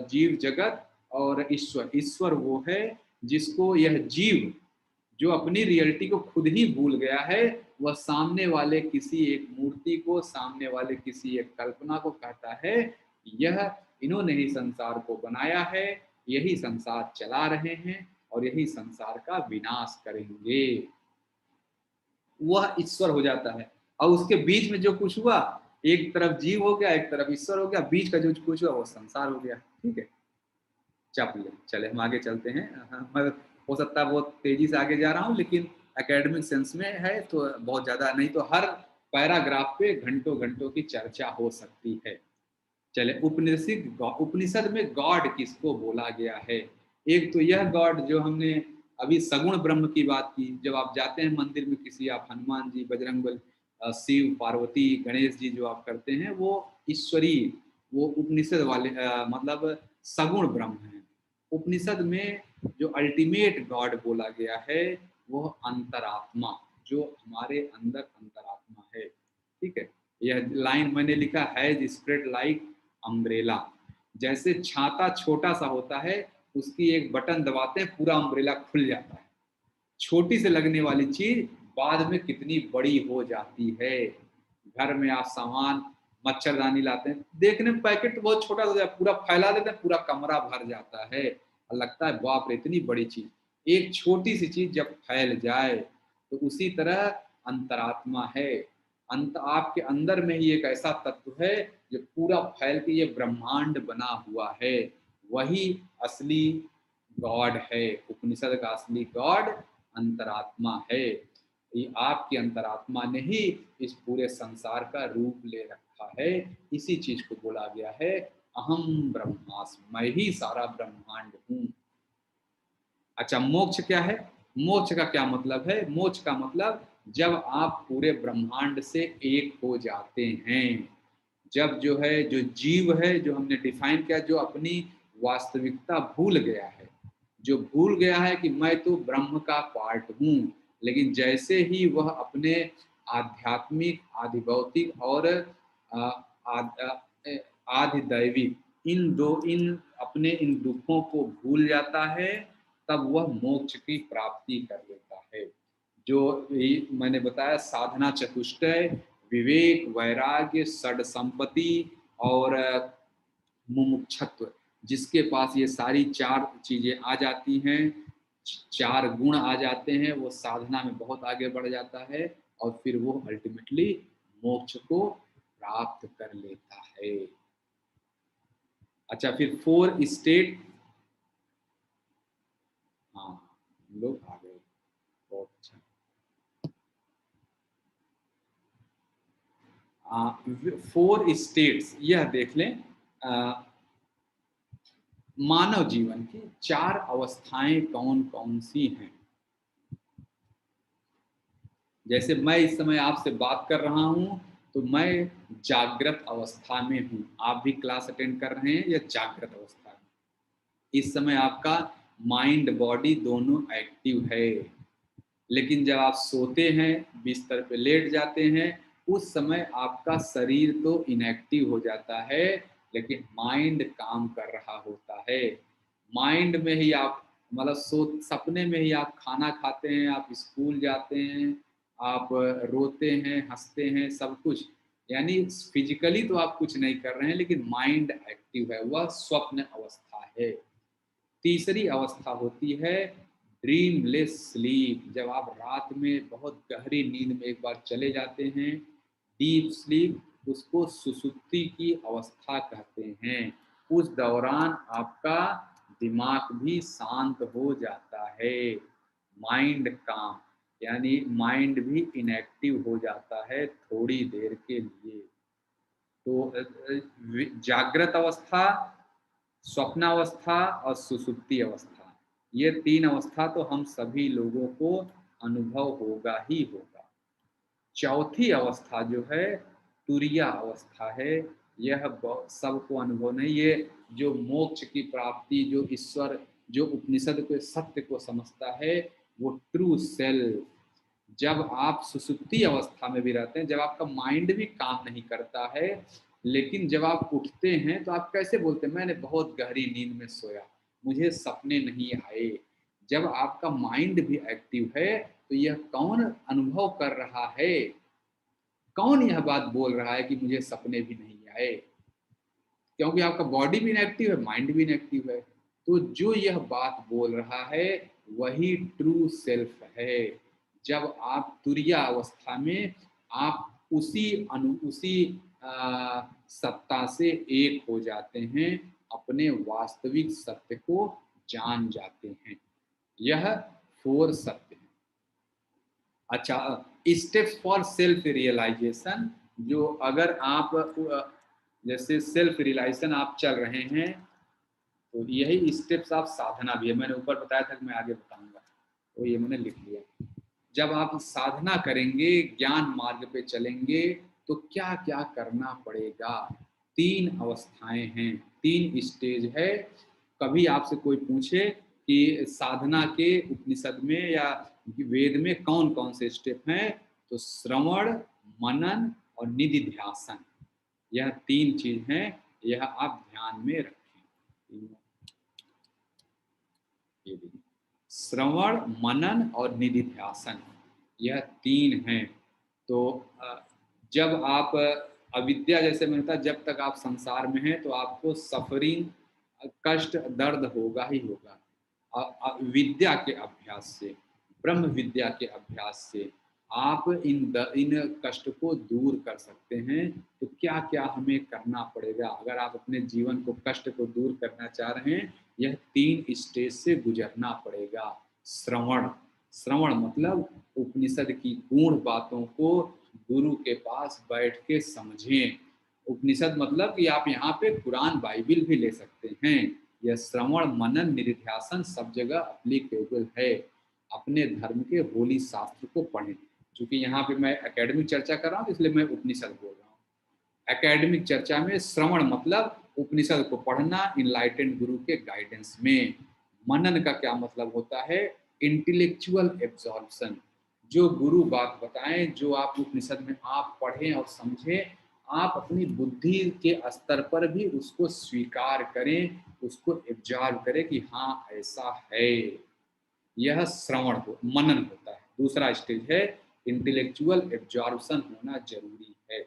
जीव जगत और ईश्वर, ईश्वर वो है जिसको यह जीव जो अपनी रियलिटी को खुद ही भूल गया है, वह सामने वाले किसी एक मूर्ति को, सामने वाले किसी एक कल्पना को कहता है यह, इन्होंने ही संसार को बनाया है, यही संसार चला रहे हैं और यही संसार का विनाश करेंगे। वह ईश्वर हो जाता है। और उसके बीच में जो कुछ हुआ, एक तरफ जीव हो गया, एक तरफ ईश्वर हो गया, बीच का जो कुछ हुआ वो संसार हो गया। ठीक है, चले हम आगे चलते हैं। मैं हो सकता है बहुत तेजी से आगे जा रहा हूँ, लेकिन एकेडमिक सेंस में है तो बहुत ज्यादा नहीं, तो हर पैराग्राफ पे घंटों घंटों की चर्चा हो सकती है। चले, उपनिषद में गॉड किसको बोला गया है? एक तो यह गॉड जो हमने अभी सगुण ब्रह्म की बात की। जब आप जाते हैं मंदिर में किसी, आप हनुमान जी, बजरंगबली, शिव, पार्वती, गणेश जी जो आप करते हैं, वो ईश्वरीय, वो उपनिषद वाले मतलब सगुण ब्रह्म है। उपनिषद में जो अल्टीमेट गॉड बोला गया है वो अंतरात्मा, जो हमारे अंदर अंतरात्मा है। ठीक है, यह लाइन मैंने लिखा है, स्प्रेड लाइक अम्ब्रेला। जैसे छाता छोटा सा होता है, उसकी एक बटन दबाते हैं पूरा अम्ब्रेला खुल जाता है। छोटी से लगने वाली चीज बाद में कितनी बड़ी हो जाती है। घर में आप सामान, मच्छरदानी लाते हैं, देखने में पैकेट तो बहुत छोटा सा, पूरा फैला देते हैं, पूरा कमरा भर जाता है और लगता है बाप रे इतनी बड़ी चीज। एक छोटी सी चीज जब फैल जाए, तो उसी तरह अंतरात्मा है। अंत आपके अंदर में ही एक ऐसा तत्व है जो पूरा फैल के ये ब्रह्मांड बना हुआ है। वही असली गॉड है। उपनिषद का असली गॉड अंतरात्मा है। ये आपकी अंतरात्मा ने ही इस पूरे संसार का रूप ले रखा है। इसी चीज को बोला गया है अहम ब्रह्मास्मि, मैं ही सारा ब्रह्मांड हूँ। अच्छा, मोक्ष क्या है? मोक्ष का क्या मतलब है? मोक्ष का मतलब जब आप पूरे ब्रह्मांड से एक हो जाते हैं, जब जो है, जो जीव है, जो हमने डिफाइन किया, जो अपनी वास्तविकता भूल गया है, जो भूल गया है कि मैं तो ब्रह्म का पार्ट हूँ, लेकिन जैसे ही वह अपने आध्यात्मिक, आधिभौतिक और आधिदैविक, इन अपने इन दुखों को भूल जाता है, तब वह मोक्ष की प्राप्ति कर लेता है। जो मैंने बताया, साधना चतुष्टय, विवेक, वैराग्य, षड संपत्ति और मुमुक्षत्व, जिसके पास ये सारी चार चीजें आ जाती हैं, चार गुण आ जाते हैं, वो साधना में बहुत आगे बढ़ जाता है और फिर वो अल्टीमेटली मोक्ष को प्राप्त कर लेता है। अच्छा, फिर 4 स्टेट, हाँ हम लोग आ गए, बहुत अच्छा। 4 स्टेट्स, यह देख लें, मानव जीवन की 4 अवस्थाएं कौन कौन सी हैं। जैसे मैं इस समय आपसे बात कर रहा हूं, तो मैं जागृत अवस्था में हूं। आप भी क्लास अटेंड कर रहे हैं, यह जागृत अवस्था है। इस समय आपका माइंड बॉडी दोनों एक्टिव है। लेकिन जब आप सोते हैं, बिस्तर पे लेट जाते हैं, उस समय आपका शरीर तो इनएक्टिव हो जाता है, लेकिन माइंड काम कर रहा होता है। माइंड में ही आप, मतलब सपने में ही आप खाना खाते हैं, आप स्कूल जाते हैं, आप रोते हैं, हंसते हैं, सब कुछ। यानी फिजिकली तो आप कुछ नहीं कर रहे हैं, लेकिन माइंड एक्टिव है, वह स्वप्न अवस्था है। तीसरी अवस्था होती है ड्रीमलेस स्लीप, जब आप रात में बहुत गहरी नींद में एक बार चले जाते हैं, डीप स्लीप, उसको सुसुप्ति की अवस्था कहते हैं। उस दौरान आपका दिमाग भी शांत हो जाता है, माइंड काम, यानी माइंड भी इनएक्टिव हो जाता है थोड़ी देर के लिए। तो जागृत अवस्था, स्वप्नावस्था और सुसुप्ति अवस्था, ये 3 अवस्था तो हम सभी लोगों को अनुभव होगा ही होगा। चौथी अवस्था जो है तुरिया अवस्था है, यह सबको अनुभव नहीं। ये जो मोक्ष की प्राप्ति, जो ईश्वर, जो उपनिषद के सत्य को समझता है, वो ट्रू सेल्फ। जब आप सुसुप्ति अवस्था में भी रहते हैं, जब आपका माइंड भी काम नहीं करता है, लेकिन जब आप उठते हैं तो आप कैसे बोलते हैं, मैंने बहुत गहरी नींद में सोया, मुझे सपने नहीं आए। जब आपका माइंड भी एक्टिव है तो यह कौन अनुभव कर रहा है, कौन यह बात बोल रहा है कि मुझे सपने भी नहीं आए? क्योंकि आपका बॉडी भी इनएक्टिव है, माइंड भी इनएक्टिव है। तो जो यह बात बोल रहा है वही ट्रू सेल्फ है। जब आप तुरिया अवस्था में आप उसी सत्ता से एक हो जाते हैं, अपने वास्तविक सत्य को जान जाते हैं। यह 4 सत्य है। अच्छा, स्टेप्स फॉर सेल्फ रियलाइजेशन, जो अगर आप जैसे सेल्फ रियलाइजेशन आप चल रहे हैं तो यही स्टेप्स आप साधना भी है, मैंने ऊपर बताया था कि मैं आगे बताऊंगा, तो ये मैंने लिख लिया। जब आप साधना करेंगे, ज्ञान मार्ग पे चलेंगे, तो क्या क्या करना पड़ेगा? 3 अवस्थाएं हैं, 3 स्टेज है। कभी आपसे कोई पूछे कि साधना के उपनिषद में या वेद में कौन कौन से स्टेप हैं, तो श्रवण, मनन और निधिध्यासन, यह 3 चीज हैं, यह आप ध्यान में रखें। श्रवण, मनन और निधिध्यासन, यह 3 हैं। तो जब आप अविद्या, जैसे मैंने कहा, जब तक आप संसार में हैं तो आपको सफरिंग, कष्ट, दर्द होगा ही होगा। विद्या के अभ्यास से, ब्रह्म विद्या के अभ्यास से आप इन कष्ट को दूर कर सकते हैं। तो क्या क्या हमें करना पड़ेगा अगर आप अपने जीवन को, कष्ट को दूर करना चाह रहे हैं? यह 3 स्टेज से गुजरना पड़ेगा। श्रवण, श्रवण मतलब उपनिषद की गूढ़ बातों को गुरु के पास बैठ के समझें। उपनिषद मतलब कि आप यहाँ पे कुरान, बाइबिल भी ले सकते हैं। यह श्रवण, मनन, निधिध्यासन सब जगह अप्लीकेबल है। अपने धर्म के होली शास्त्र को पढ़ें। क्योंकि यहाँ पे मैं एकेडमिक चर्चा कर रहा हूँ, इसलिए मैं उपनिषद बोल रहा हूँ। एकेडमिक चर्चा में श्रवण मतलब उपनिषद को पढ़ना इनलाइटेंड गुरु के गाइडेंस में। मनन का क्या मतलब होता है? इंटेलेक्चुअल एब्जॉर्प्शन, जो गुरु बात बताएं, जो आप उपनिषद में आप पढ़ें और समझें, आप अपनी बुद्धि के स्तर पर भी उसको स्वीकार करें, उसको एब्जॉर्ब करें कि हाँ ऐसा है। यह श्रवण हो, मनन होता है। दूसरा स्टेज है इंटेलेक्चुअल एब्जॉर्प्शन होना जरूरी है।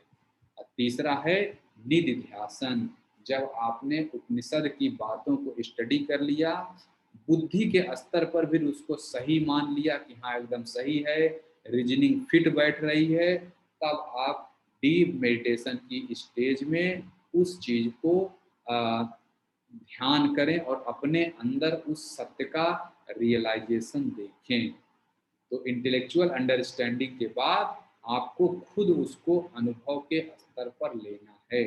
और तीसरा है निधिध्यासन, जब आपने उपनिषद की बातों को स्टडी कर लिया, बुद्धि के स्तर पर भी उसको सही मान लिया कि हाँ एकदम सही है, रीजनिंग फिट बैठ रही है, तब आप डीप मेडिटेशन की स्टेज में उस चीज को ध्यान करें और अपने अंदर उस सत्य का रियलाइजेशन देखें। तो इंटेलेक्चुअल अंडरस्टैंडिंग के बाद आपको खुद उसको अनुभव के स्तर पर लेना है।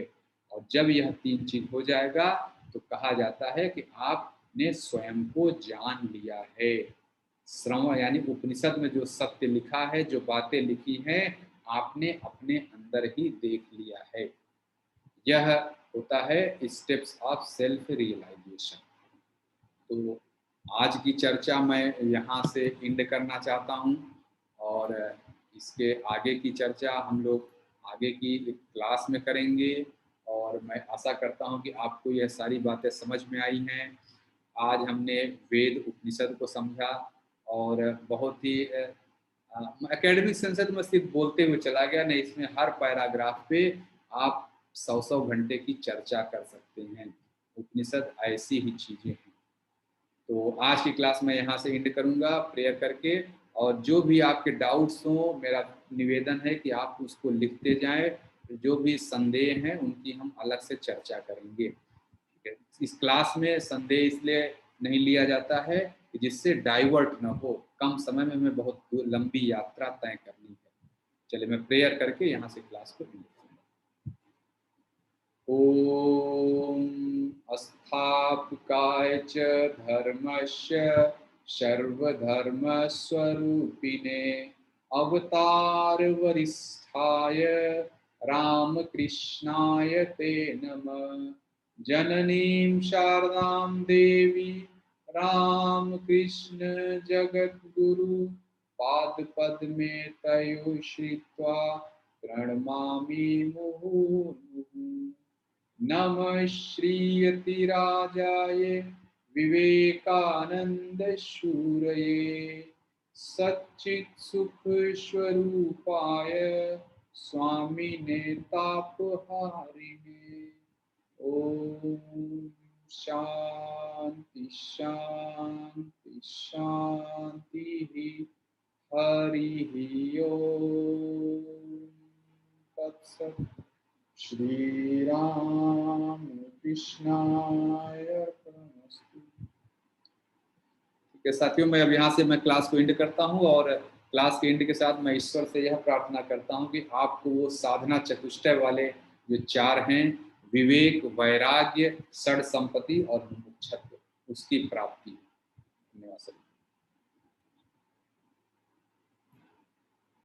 और जब यह 3 चीज हो जाएगा तो कहा जाता है कि आपने स्वयं को जान लिया है। श्रवण यानी उपनिषद में जो सत्य लिखा है, जो बातें लिखी हैं, आपने अपने अंदर ही देख लिया है। यह होता है स्टेप्स ऑफ सेल्फ रियलाइजेशन। तो आज की चर्चा मैं यहाँ से एंड करना चाहता हूँ, और इसके आगे की चर्चा हम लोग आगे की क्लास में करेंगे। और मैं आशा करता हूँ कि आपको यह सारी बातें समझ में आई हैं। आज हमने वेद उपनिषद को समझा, और बहुत ही एकेडमिक सेंस में सिर्फ बोलते हुए चला गया नहीं, इसमें हर पैराग्राफ पे आप 100 घंटे की चर्चा कर सकते हैं। उपनिषद ऐसी ही चीजें हैं। तो आज की क्लास मैं यहाँ से एंड करूँगा प्रेयर करके, और जो भी आपके डाउट्स हों, मेरा निवेदन है कि आप उसको लिखते जाएं। जो भी संदेह हैं उनकी हम अलग से चर्चा करेंगे। ठीक है? इस क्लास में संदेह इसलिए नहीं लिया जाता है कि जिससे डाइवर्ट ना हो। कम समय में हमें बहुत लंबी यात्रा तय करनी है। चलिए मैं प्रेयर करके यहाँ से क्लास को एंड करूँगा। ॐ अस्थापकाय च धर्मस्य सर्वधर्म स्वरूपिणे अवतार वरिष्ठाय रामकृष्णाय ते नमः। जननीं शारदां देवी रामकृष्ण जगद्गुरु पादपद्मे तयो श्रित्वा प्रणमामि मुहुर्मुहुः। नमः श्रीयतिराजाय विवेकानंद शूरये सच्चित् सुख स्वरूपाय स्वामिने तापहारिणे। ओम शांति शांति शांति। हरि ओम तत्सत्। श्री राम कृष्णाय अर्पणमस्तु। ठीक है साथियों, मैं अब यहाँ से मैं क्लास को एंड करता हूँ और क्लास के एंड के साथ मैं ईश्वर से यह प्रार्थना करता हूँ कि आपको वो साधना चतुष्टय वाले जो चार हैं, विवेक, वैराग्य, षड संपत्ति और मुमुक्षुत्व, उसकी प्राप्ति